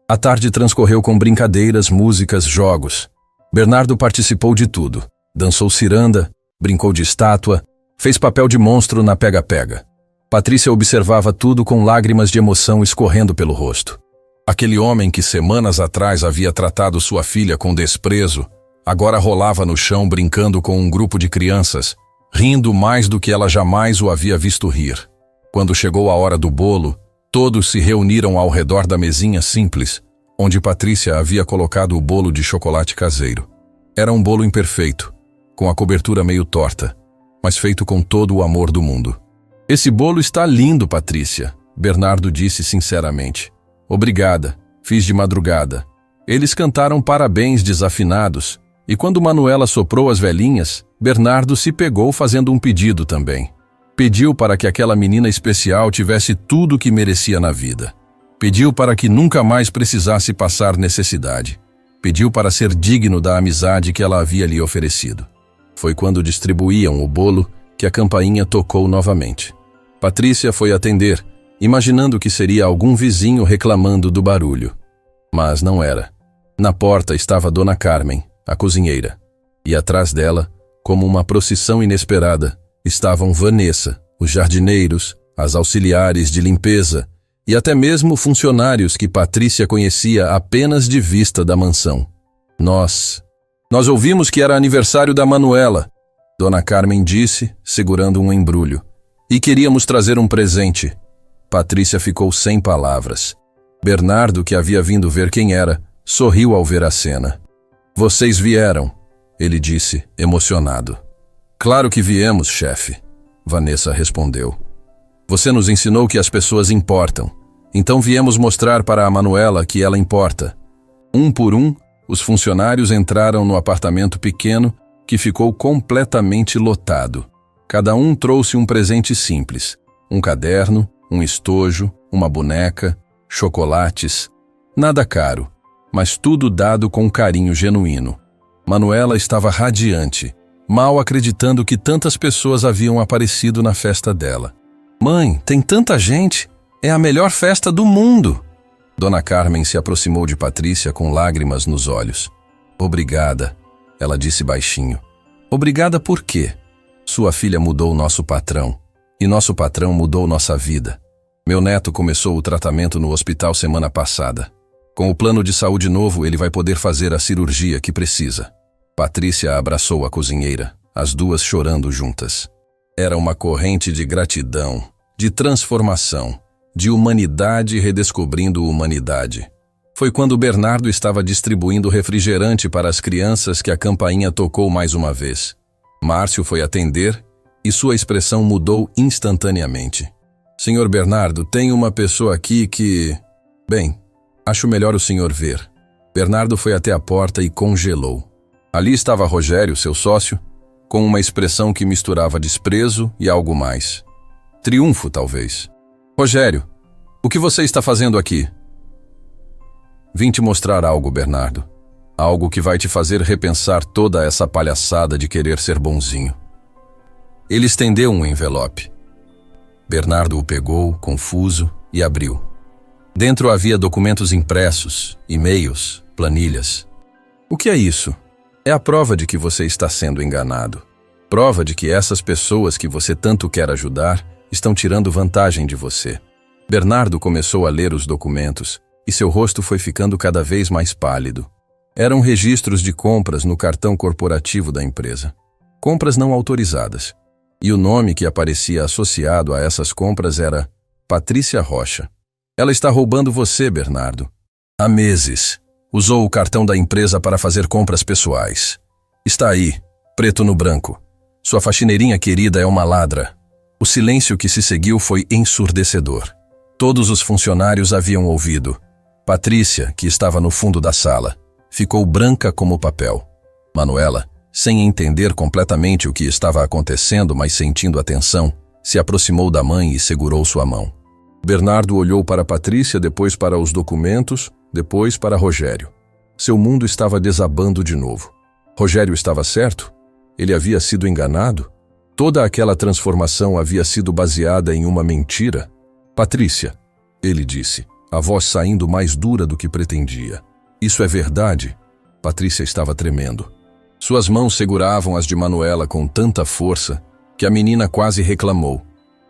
A tarde transcorreu com brincadeiras, músicas, jogos. Bernardo participou de tudo. Dançou ciranda, brincou de estátua, fez papel de monstro na pega-pega. Patrícia observava tudo com lágrimas de emoção escorrendo pelo rosto. Aquele homem que semanas atrás havia tratado sua filha com desprezo, agora rolava no chão brincando com um grupo de crianças, rindo mais do que ela jamais o havia visto rir. Quando chegou a hora do bolo, todos se reuniram ao redor da mesinha simples, onde Patrícia havia colocado o bolo de chocolate caseiro. Era um bolo imperfeito, com a cobertura meio torta, mas feito com todo o amor do mundo. Esse bolo está lindo, Patrícia, Bernardo disse sinceramente. Obrigada, fiz de madrugada. Eles cantaram parabéns desafinados, e quando Manuela soprou as velhinhas, Bernardo se pegou fazendo um pedido também. Pediu para que aquela menina especial tivesse tudo o que merecia na vida. Pediu para que nunca mais precisasse passar necessidade. Pediu para ser digno da amizade que ela havia lhe oferecido. Foi quando distribuíam o bolo que a campainha tocou novamente. Patrícia foi atender, imaginando que seria algum vizinho reclamando do barulho. Mas não era. Na porta estava Dona Carmen, a cozinheira. E atrás dela, como uma procissão inesperada, estavam Vanessa, os jardineiros, as auxiliares de limpeza e até mesmo funcionários que Patrícia conhecia apenas de vista da mansão. Nós ouvimos que era aniversário da Manuela, Dona Carmen disse, segurando um embrulho. E queríamos trazer um presente. Patrícia ficou sem palavras. Bernardo, que havia vindo ver quem era, sorriu ao ver a cena. Vocês vieram, ele disse, emocionado. Claro que viemos, chefe, Vanessa respondeu. Você nos ensinou que as pessoas importam. Então viemos mostrar para a Manuela que ela importa. Um por um, os funcionários entraram no apartamento pequeno que ficou completamente lotado. Cada um trouxe um presente simples. Um caderno, um estojo, uma boneca, chocolates. Nada caro, mas tudo dado com carinho genuíno. Manuela estava radiante, mal acreditando que tantas pessoas haviam aparecido na festa dela. Mãe, tem tanta gente! É a melhor festa do mundo! Dona Carmen se aproximou de Patrícia com lágrimas nos olhos. Obrigada, ela disse baixinho. Obrigada por quê? Sua filha mudou nosso patrão, e nosso patrão mudou nossa vida. Meu neto começou o tratamento no hospital semana passada. Com o plano de saúde novo, ele vai poder fazer a cirurgia que precisa. Patrícia abraçou a cozinheira, as duas chorando juntas. Era uma corrente de gratidão, de transformação, de humanidade redescobrindo humanidade. Foi quando Bernardo estava distribuindo refrigerante para as crianças que a campainha tocou mais uma vez. Márcio foi atender e sua expressão mudou instantaneamente. Senhor Bernardo, tem uma pessoa aqui que... Bem, acho melhor o senhor ver. Bernardo foi até a porta e congelou. Ali estava Rogério, seu sócio, com uma expressão que misturava desprezo e algo mais. Triunfo, talvez. Rogério, o que você está fazendo aqui? Vim te mostrar algo, Bernardo. Algo que vai te fazer repensar toda essa palhaçada de querer ser bonzinho. Ele estendeu um envelope. Bernardo o pegou, confuso, e abriu. Dentro havia documentos impressos, e-mails, planilhas. O que é isso? É a prova de que você está sendo enganado. Prova de que essas pessoas que você tanto quer ajudar estão tirando vantagem de você. Bernardo começou a ler os documentos e seu rosto foi ficando cada vez mais pálido. Eram registros de compras no cartão corporativo da empresa. Compras não autorizadas. E o nome que aparecia associado a essas compras era Patrícia Rocha. Ela está roubando você, Bernardo. Há meses. Usou o cartão da empresa para fazer compras pessoais. Está aí, preto no branco. Sua faxineirinha querida é uma ladra. O silêncio que se seguiu foi ensurdecedor. Todos os funcionários haviam ouvido. Patrícia, que estava no fundo da sala, ficou branca como papel. Manuela, sem entender completamente o que estava acontecendo, mas sentindo a tensão, se aproximou da mãe e segurou sua mão. Bernardo olhou para Patrícia, depois para os documentos, depois para Rogério. Seu mundo estava desabando de novo. Rogério estava certo? Ele havia sido enganado? Toda aquela transformação havia sido baseada em uma mentira? Patrícia, ele disse, a voz saindo mais dura do que pretendia. Isso é verdade? Patrícia estava tremendo. Suas mãos seguravam as de Manuela com tanta força que a menina quase reclamou.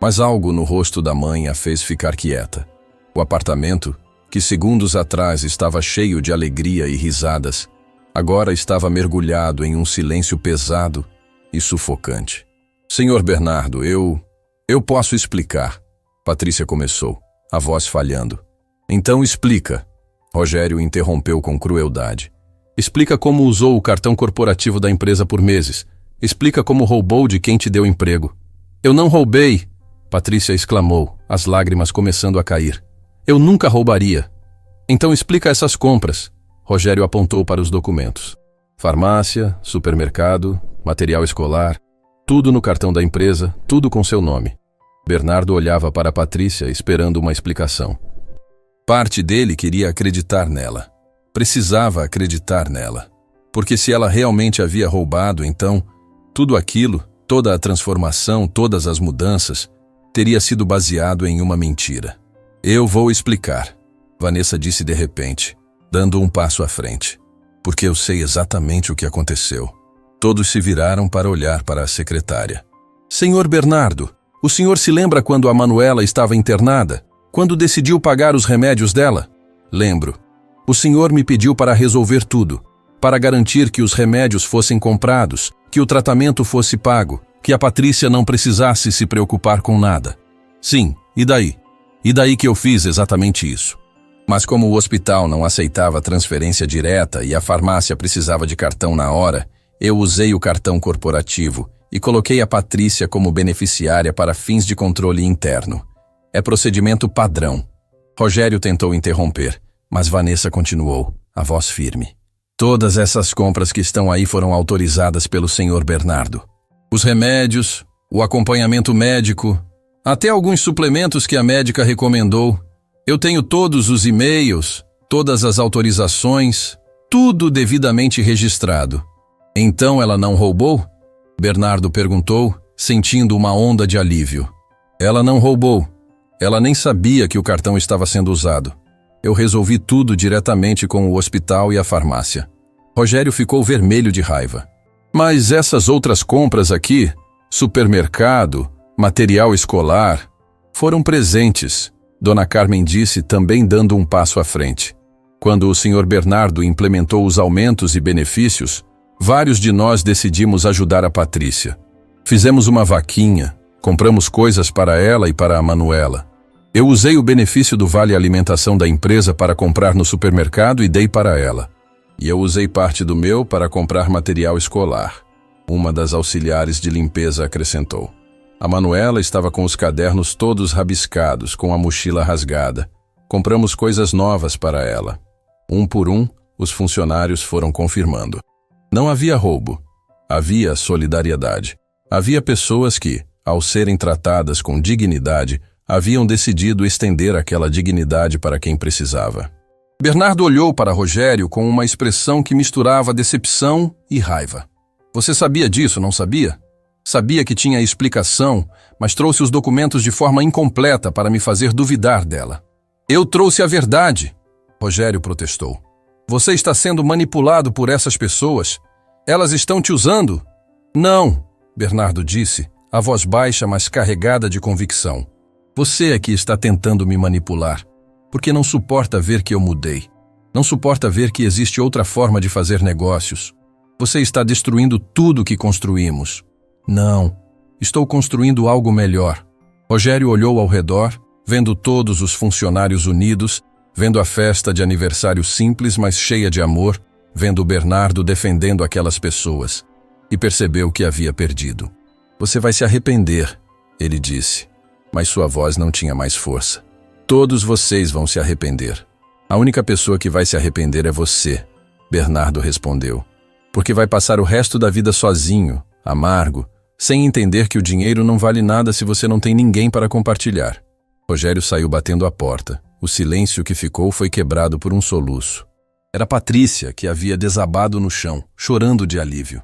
Mas algo no rosto da mãe a fez ficar quieta. O apartamento, que segundos atrás estava cheio de alegria e risadas, agora estava mergulhado em um silêncio pesado e sufocante. Senhor Bernardo, eu posso explicar. Patrícia começou, a voz falhando. Então explica. Rogério interrompeu com crueldade. Explica como usou o cartão corporativo da empresa por meses. Explica como roubou de quem te deu emprego. Eu não roubei, Patrícia exclamou, as lágrimas começando a cair. Eu nunca roubaria. Então explica essas compras. Rogério apontou para os documentos. Farmácia, supermercado, material escolar, tudo no cartão da empresa, tudo com seu nome. Bernardo olhava para Patrícia esperando uma explicação. Parte dele queria acreditar nela. Precisava acreditar nela. Porque se ela realmente havia roubado, então, tudo aquilo, toda a transformação, todas as mudanças, teria sido baseado em uma mentira. Eu vou explicar, Vanessa disse de repente, dando um passo à frente. Porque eu sei exatamente o que aconteceu. Todos se viraram para olhar para a secretária. Senhor Bernardo, o senhor se lembra quando a Manuela estava internada? Quando decidiu pagar os remédios dela? Lembro. O senhor me pediu para resolver tudo, para garantir que os remédios fossem comprados, que o tratamento fosse pago, que a Patrícia não precisasse se preocupar com nada. Sim, e daí? E daí que eu fiz exatamente isso. Mas como o hospital não aceitava transferência direta e a farmácia precisava de cartão na hora, eu usei o cartão corporativo e coloquei a Patrícia como beneficiária para fins de controle interno. É procedimento padrão. Rogério tentou interromper, mas Vanessa continuou, a voz firme. Todas essas compras que estão aí foram autorizadas pelo senhor Bernardo. Os remédios, o acompanhamento médico, até alguns suplementos que a médica recomendou. Eu tenho todos os e-mails, todas as autorizações, tudo devidamente registrado. Então ela não roubou? Bernardo perguntou, sentindo uma onda de alívio. Ela não roubou. Ela nem sabia que o cartão estava sendo usado. Eu resolvi tudo diretamente com o hospital e a farmácia. Rogério ficou vermelho de raiva. Mas essas outras compras aqui, supermercado, material escolar, foram presentes, Dona Carmen disse, também dando um passo à frente. Quando o Sr. Bernardo implementou os aumentos e benefícios, vários de nós decidimos ajudar a Patrícia. Fizemos uma vaquinha, compramos coisas para ela e para a Manuela. Eu usei o benefício do Vale Alimentação da empresa para comprar no supermercado e dei para ela. E eu usei parte do meu para comprar material escolar. Uma das auxiliares de limpeza acrescentou. A Manuela estava com os cadernos todos rabiscados, com a mochila rasgada. Compramos coisas novas para ela. Um por um, os funcionários foram confirmando. Não havia roubo. Havia solidariedade. Havia pessoas que, ao serem tratadas com dignidade, haviam decidido estender aquela dignidade para quem precisava. Bernardo olhou para Rogério com uma expressão que misturava decepção e raiva. Você sabia disso, não sabia? Sabia que tinha explicação, mas trouxe os documentos de forma incompleta para me fazer duvidar dela. Eu trouxe a verdade, Rogério protestou. Você está sendo manipulado por essas pessoas. Elas estão te usando. Não, Bernardo disse, a voz baixa, mas carregada de convicção. Você é que está tentando me manipular, porque não suporta ver que eu mudei. Não suporta ver que existe outra forma de fazer negócios. Você está destruindo tudo que construímos. Não, estou construindo algo melhor. Rogério olhou ao redor, vendo todos os funcionários unidos, vendo a festa de aniversário simples, mas cheia de amor, vendo o Bernardo defendendo aquelas pessoas, e percebeu que havia perdido. Você vai se arrepender, ele disse. Mas sua voz não tinha mais força. Todos vocês vão se arrepender. A única pessoa que vai se arrepender é você, Bernardo respondeu. Porque vai passar o resto da vida sozinho, amargo, sem entender que o dinheiro não vale nada se você não tem ninguém para compartilhar. Rogério saiu batendo a porta. O silêncio que ficou foi quebrado por um soluço. Era Patrícia que havia desabado no chão, chorando de alívio.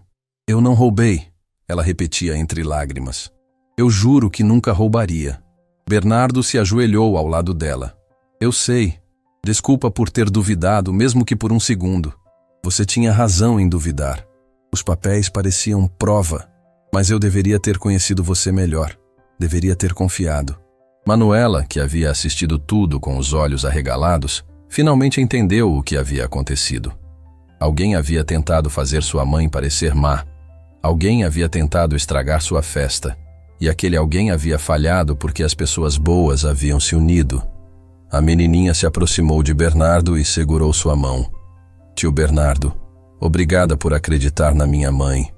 Eu não roubei, ela repetia entre lágrimas. Eu juro que nunca roubaria. Bernardo se ajoelhou ao lado dela. Eu sei. Desculpa por ter duvidado, mesmo que por um segundo. Você tinha razão em duvidar. Os papéis pareciam prova, mas eu deveria ter conhecido você melhor. Deveria ter confiado. Manuela, que havia assistido tudo com os olhos arregalados, finalmente entendeu o que havia acontecido. Alguém havia tentado fazer sua mãe parecer má. Alguém havia tentado estragar sua festa. e aquele alguém havia falhado porque as pessoas boas haviam se unido. A menininha se aproximou de Bernardo e segurou sua mão. Tio Bernardo, obrigada por acreditar na minha mãe.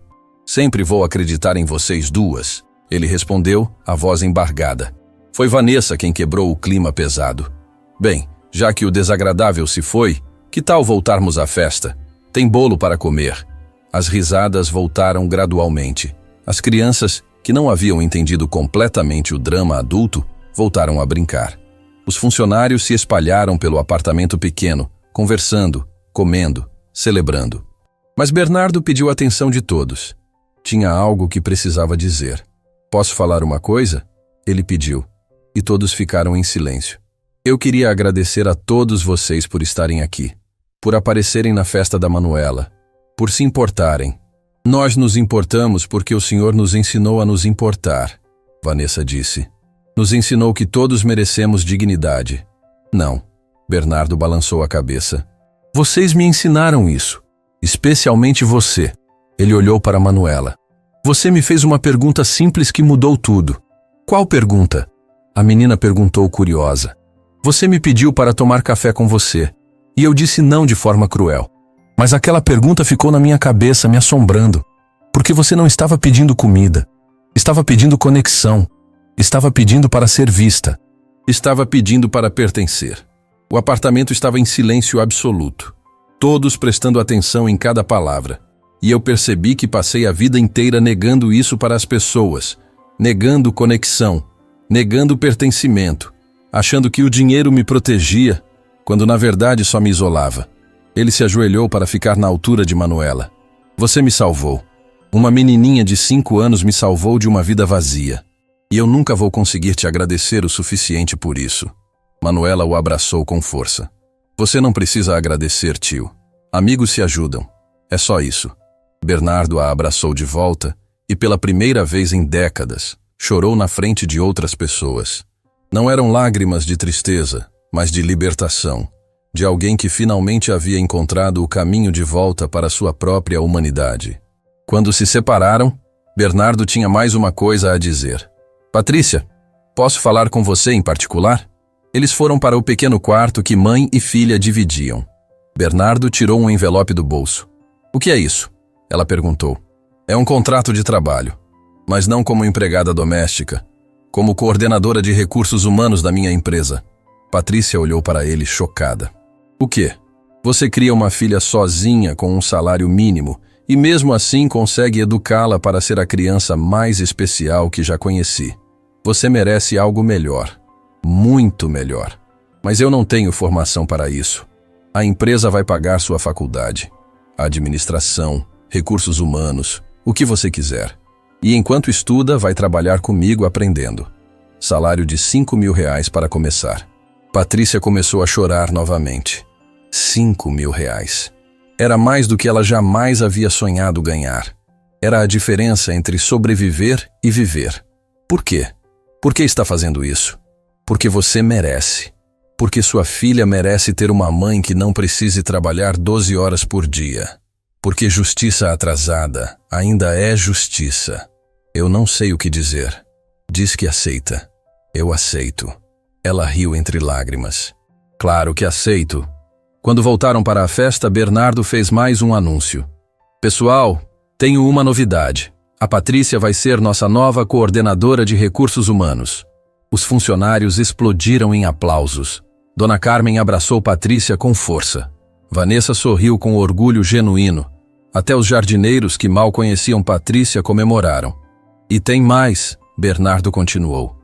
Sempre vou acreditar em vocês duas, ele respondeu, a voz embargada. Foi Vanessa quem quebrou o clima pesado. Bem, já que o desagradável se foi, que tal voltarmos à festa? Tem bolo para comer. As risadas voltaram gradualmente. As crianças, que não haviam entendido completamente o drama adulto, voltaram a brincar. Os funcionários se espalharam pelo apartamento pequeno, conversando, comendo, celebrando. Mas Bernardo pediu a atenção de todos. Tinha algo que precisava dizer. Posso falar uma coisa? Ele pediu. E todos ficaram em silêncio. Eu queria agradecer a todos vocês por estarem aqui, por aparecerem na festa da Manuela, por se importarem. Nós nos importamos porque o Senhor nos ensinou a nos importar, Vanessa disse. Nos ensinou que todos merecemos dignidade. Não, Bernardo balançou a cabeça. Vocês me ensinaram isso, especialmente você. Ele olhou para Manuela. Você me fez uma pergunta simples que mudou tudo. Qual pergunta? A menina perguntou curiosa. Você me pediu para tomar café com você, e eu disse não de forma cruel. Mas aquela pergunta ficou na minha cabeça, me assombrando. Porque você não estava pedindo comida. Estava pedindo conexão. Estava pedindo para ser vista. Estava pedindo para pertencer. O apartamento estava em silêncio absoluto. Todos prestando atenção em cada palavra. E eu percebi que passei a vida inteira negando isso para as pessoas. Negando conexão. Negando pertencimento. Achando que o dinheiro me protegia, quando na verdade só me isolava. Ele se ajoelhou para ficar na altura de Manuela. Você me salvou. Uma menininha de 5 anos me salvou de uma vida vazia. E eu nunca vou conseguir te agradecer o suficiente por isso. Manuela o abraçou com força. Você não precisa agradecer, tio. Amigos se ajudam. É só isso. Bernardo a abraçou de volta e pela primeira vez em décadas, chorou na frente de outras pessoas. Não eram lágrimas de tristeza, mas de libertação, de alguém que finalmente havia encontrado o caminho de volta para sua própria humanidade. Quando se separaram, Bernardo tinha mais uma coisa a dizer. Patrícia, posso falar com você em particular? Eles foram para o pequeno quarto que mãe e filha dividiam. Bernardo tirou um envelope do bolso. O que é isso? Ela perguntou. É um contrato de trabalho, mas não como empregada doméstica, como coordenadora de recursos humanos da minha empresa. Patrícia olhou para ele chocada. O quê? Você cria uma filha sozinha com um salário mínimo e mesmo assim consegue educá-la para ser a criança mais especial que já conheci. Você merece algo melhor. Muito melhor. Mas eu não tenho formação para isso. A empresa vai pagar sua faculdade. Administração, recursos humanos, o que você quiser. E enquanto estuda, vai trabalhar comigo aprendendo. Salário de R$5.000 para começar. Patrícia começou a chorar novamente. R$5.000. Era mais do que ela jamais havia sonhado ganhar. Era a diferença entre sobreviver e viver. Por quê? Por que está fazendo isso? Porque você merece. Porque sua filha merece ter uma mãe que não precise trabalhar 12 horas por dia. Porque justiça atrasada ainda é justiça. Eu não sei o que dizer. Diz que aceita. Eu aceito. Ela riu entre lágrimas. Claro que aceito. Quando voltaram para a festa, Bernardo fez mais um anúncio. Pessoal, tenho uma novidade. A Patrícia vai ser nossa nova coordenadora de recursos humanos. Os funcionários explodiram em aplausos. Dona Carmen abraçou Patrícia com força. Vanessa sorriu com orgulho genuíno. Até os jardineiros que mal conheciam Patrícia comemoraram. E tem mais, Bernardo continuou.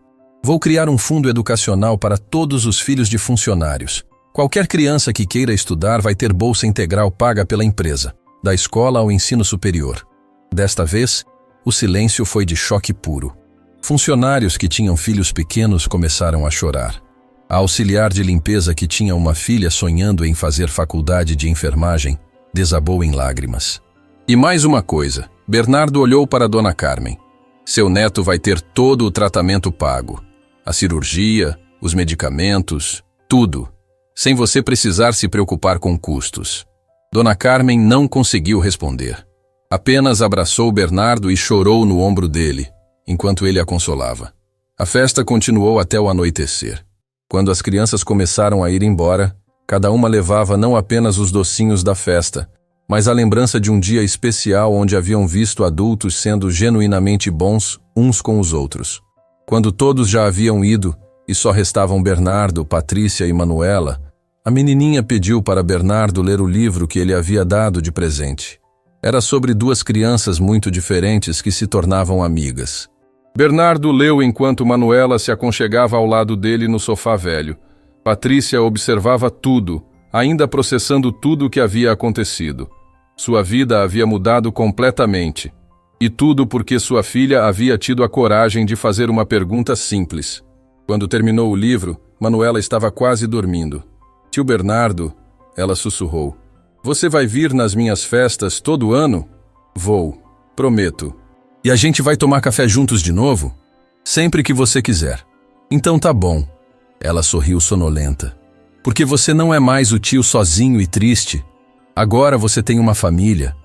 Vou criar um fundo educacional para todos os filhos de funcionários. Qualquer criança que queira estudar vai ter bolsa integral paga pela empresa, da escola ao ensino superior. Desta vez, o silêncio foi de choque puro. Funcionários que tinham filhos pequenos começaram a chorar. A auxiliar de limpeza que tinha uma filha sonhando em fazer faculdade de enfermagem desabou em lágrimas. E mais uma coisa, Bernardo olhou para Dona Carmen. Seu neto vai ter todo o tratamento pago. A cirurgia, os medicamentos, tudo. Sem você precisar se preocupar com custos. Dona Carmen não conseguiu responder. Apenas abraçou Bernardo e chorou no ombro dele. enquanto ele a consolava. A festa continuou até o anoitecer. Quando as crianças começaram a ir embora, cada uma levava não apenas os docinhos da festa, mas a lembrança de um dia especial onde haviam visto adultos sendo genuinamente bons uns com os outros. Quando todos já haviam ido e só restavam Bernardo, Patrícia e Manuela, a menininha pediu para Bernardo ler o livro que ele havia dado de presente. Era sobre duas crianças muito diferentes que se tornavam amigas. Bernardo leu enquanto Manuela se aconchegava ao lado dele no sofá velho. Patrícia observava tudo, ainda processando tudo o que havia acontecido. Sua vida havia mudado completamente. E tudo porque sua filha havia tido a coragem de fazer uma pergunta simples. Quando terminou o livro, Manuela estava quase dormindo. Tio Bernardo, ela sussurrou. Você vai vir nas minhas festas todo ano? Vou, prometo. E a gente vai tomar café juntos de novo? Sempre que você quiser. Então tá bom. Ela sorriu sonolenta. Porque você não é mais o tio sozinho e triste. Agora você tem uma família.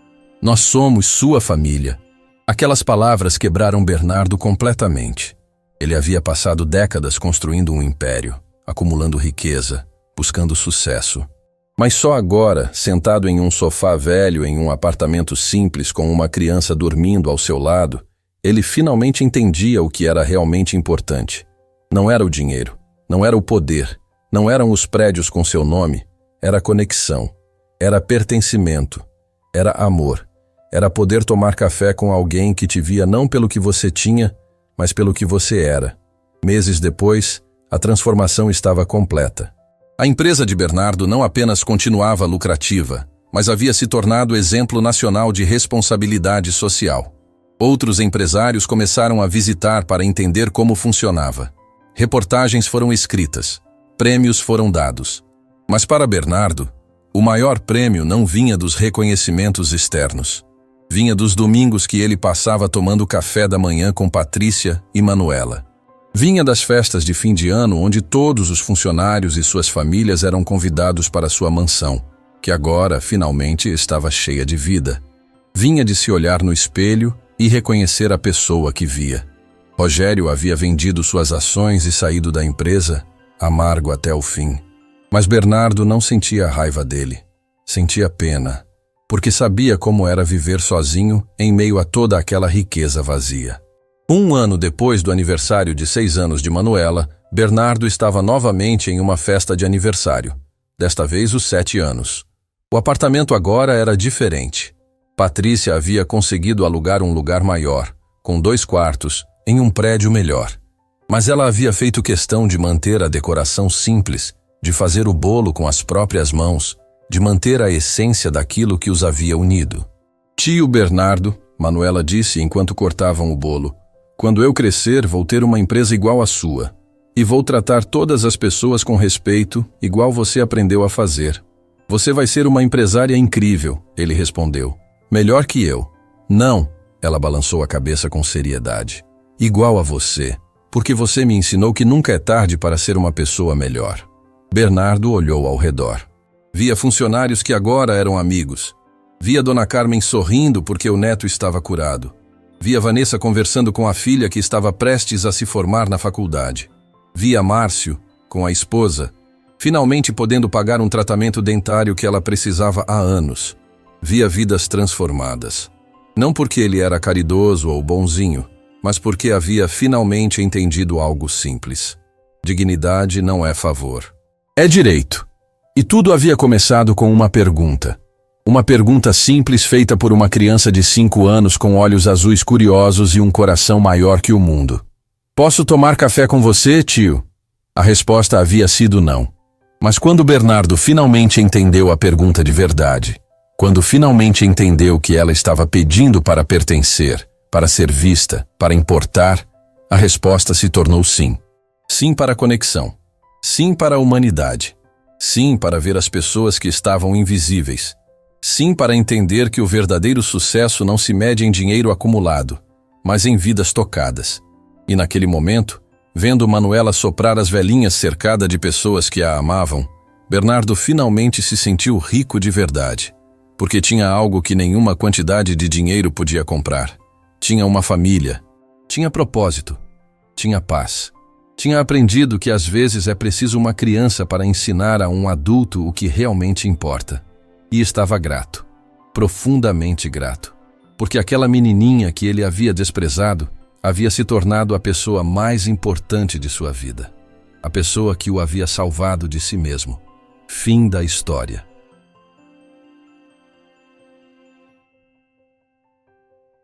Nós somos sua família. Aquelas palavras quebraram Bernardo completamente. Ele havia passado décadas construindo um império, acumulando riqueza, buscando sucesso. Mas só agora, sentado em um sofá velho em um apartamento simples com uma criança dormindo ao seu lado, ele finalmente entendia o que era realmente importante. Não era o dinheiro, não era o poder, não eram os prédios com seu nome, era conexão, era pertencimento, era amor, era poder tomar café com alguém que te via não pelo que você tinha, mas pelo que você era. Meses depois, a transformação estava completa. A empresa de Bernardo não apenas continuava lucrativa, mas havia se tornado exemplo nacional de responsabilidade social. Outros empresários começaram a visitar para entender como funcionava. Reportagens foram escritas, prêmios foram dados. Mas para Bernardo, o maior prêmio não vinha dos reconhecimentos externos. Vinha dos domingos que ele passava tomando café da manhã com Patrícia e Manuela. Vinha das festas de fim de ano onde todos os funcionários e suas famílias eram convidados para sua mansão, que agora, finalmente, estava cheia de vida. Vinha de se olhar no espelho e reconhecer a pessoa que via. Rogério havia vendido suas ações e saído da empresa, amargo até o fim. Mas Bernardo não sentia a raiva dele. Sentia pena, porque sabia como era viver sozinho em meio a toda aquela riqueza vazia. Um ano depois do aniversário de 6 anos de Manuela, Bernardo estava novamente em uma festa de aniversário, desta vez os 7 anos. O apartamento agora era diferente. Patrícia havia conseguido alugar um lugar maior, com 2 quartos, em um prédio melhor. Mas ela havia feito questão de manter a decoração simples, de fazer o bolo com as próprias mãos, de manter a essência daquilo que os havia unido. Tio Bernardo, Manuela disse enquanto cortavam o bolo, quando eu crescer, vou ter uma empresa igual à sua. E vou tratar todas as pessoas com respeito, igual você aprendeu a fazer. Você vai ser uma empresária incrível, ele respondeu. Melhor que eu. Não, ela balançou a cabeça com seriedade. Igual a você, porque você me ensinou que nunca é tarde para ser uma pessoa melhor. Bernardo olhou ao redor. Via funcionários que agora eram amigos. Via Dona Carmen sorrindo porque o neto estava curado. Via Vanessa conversando com a filha que estava prestes a se formar na faculdade. Via Márcio, com a esposa, finalmente podendo pagar um tratamento dentário que ela precisava há anos. Via vidas transformadas. Não porque ele era caridoso ou bonzinho, mas porque havia finalmente entendido algo simples. Dignidade não é favor. É direito. E tudo havia começado com uma pergunta. Uma pergunta simples feita por uma criança de 5 anos com olhos azuis curiosos e um coração maior que o mundo. Posso tomar café com você, tio? A resposta havia sido não. Mas quando Bernardo finalmente entendeu a pergunta de verdade, quando finalmente entendeu que ela estava pedindo para pertencer, para ser vista, para importar, a resposta se tornou sim. Sim para a conexão. Sim para a humanidade. Sim para ver as pessoas que estavam invisíveis. Sim para entender que o verdadeiro sucesso não se mede em dinheiro acumulado, mas em vidas tocadas. E naquele momento, vendo Manuela soprar as velhinhas cercada de pessoas que a amavam, Bernardo finalmente se sentiu rico de verdade, porque tinha algo que nenhuma quantidade de dinheiro podia comprar. Tinha uma família. Tinha propósito. Tinha paz. Tinha aprendido que às vezes é preciso uma criança para ensinar a um adulto o que realmente importa. E estava grato. Profundamente grato. Porque aquela menininha que ele havia desprezado havia se tornado a pessoa mais importante de sua vida. A pessoa que o havia salvado de si mesmo. Fim da história.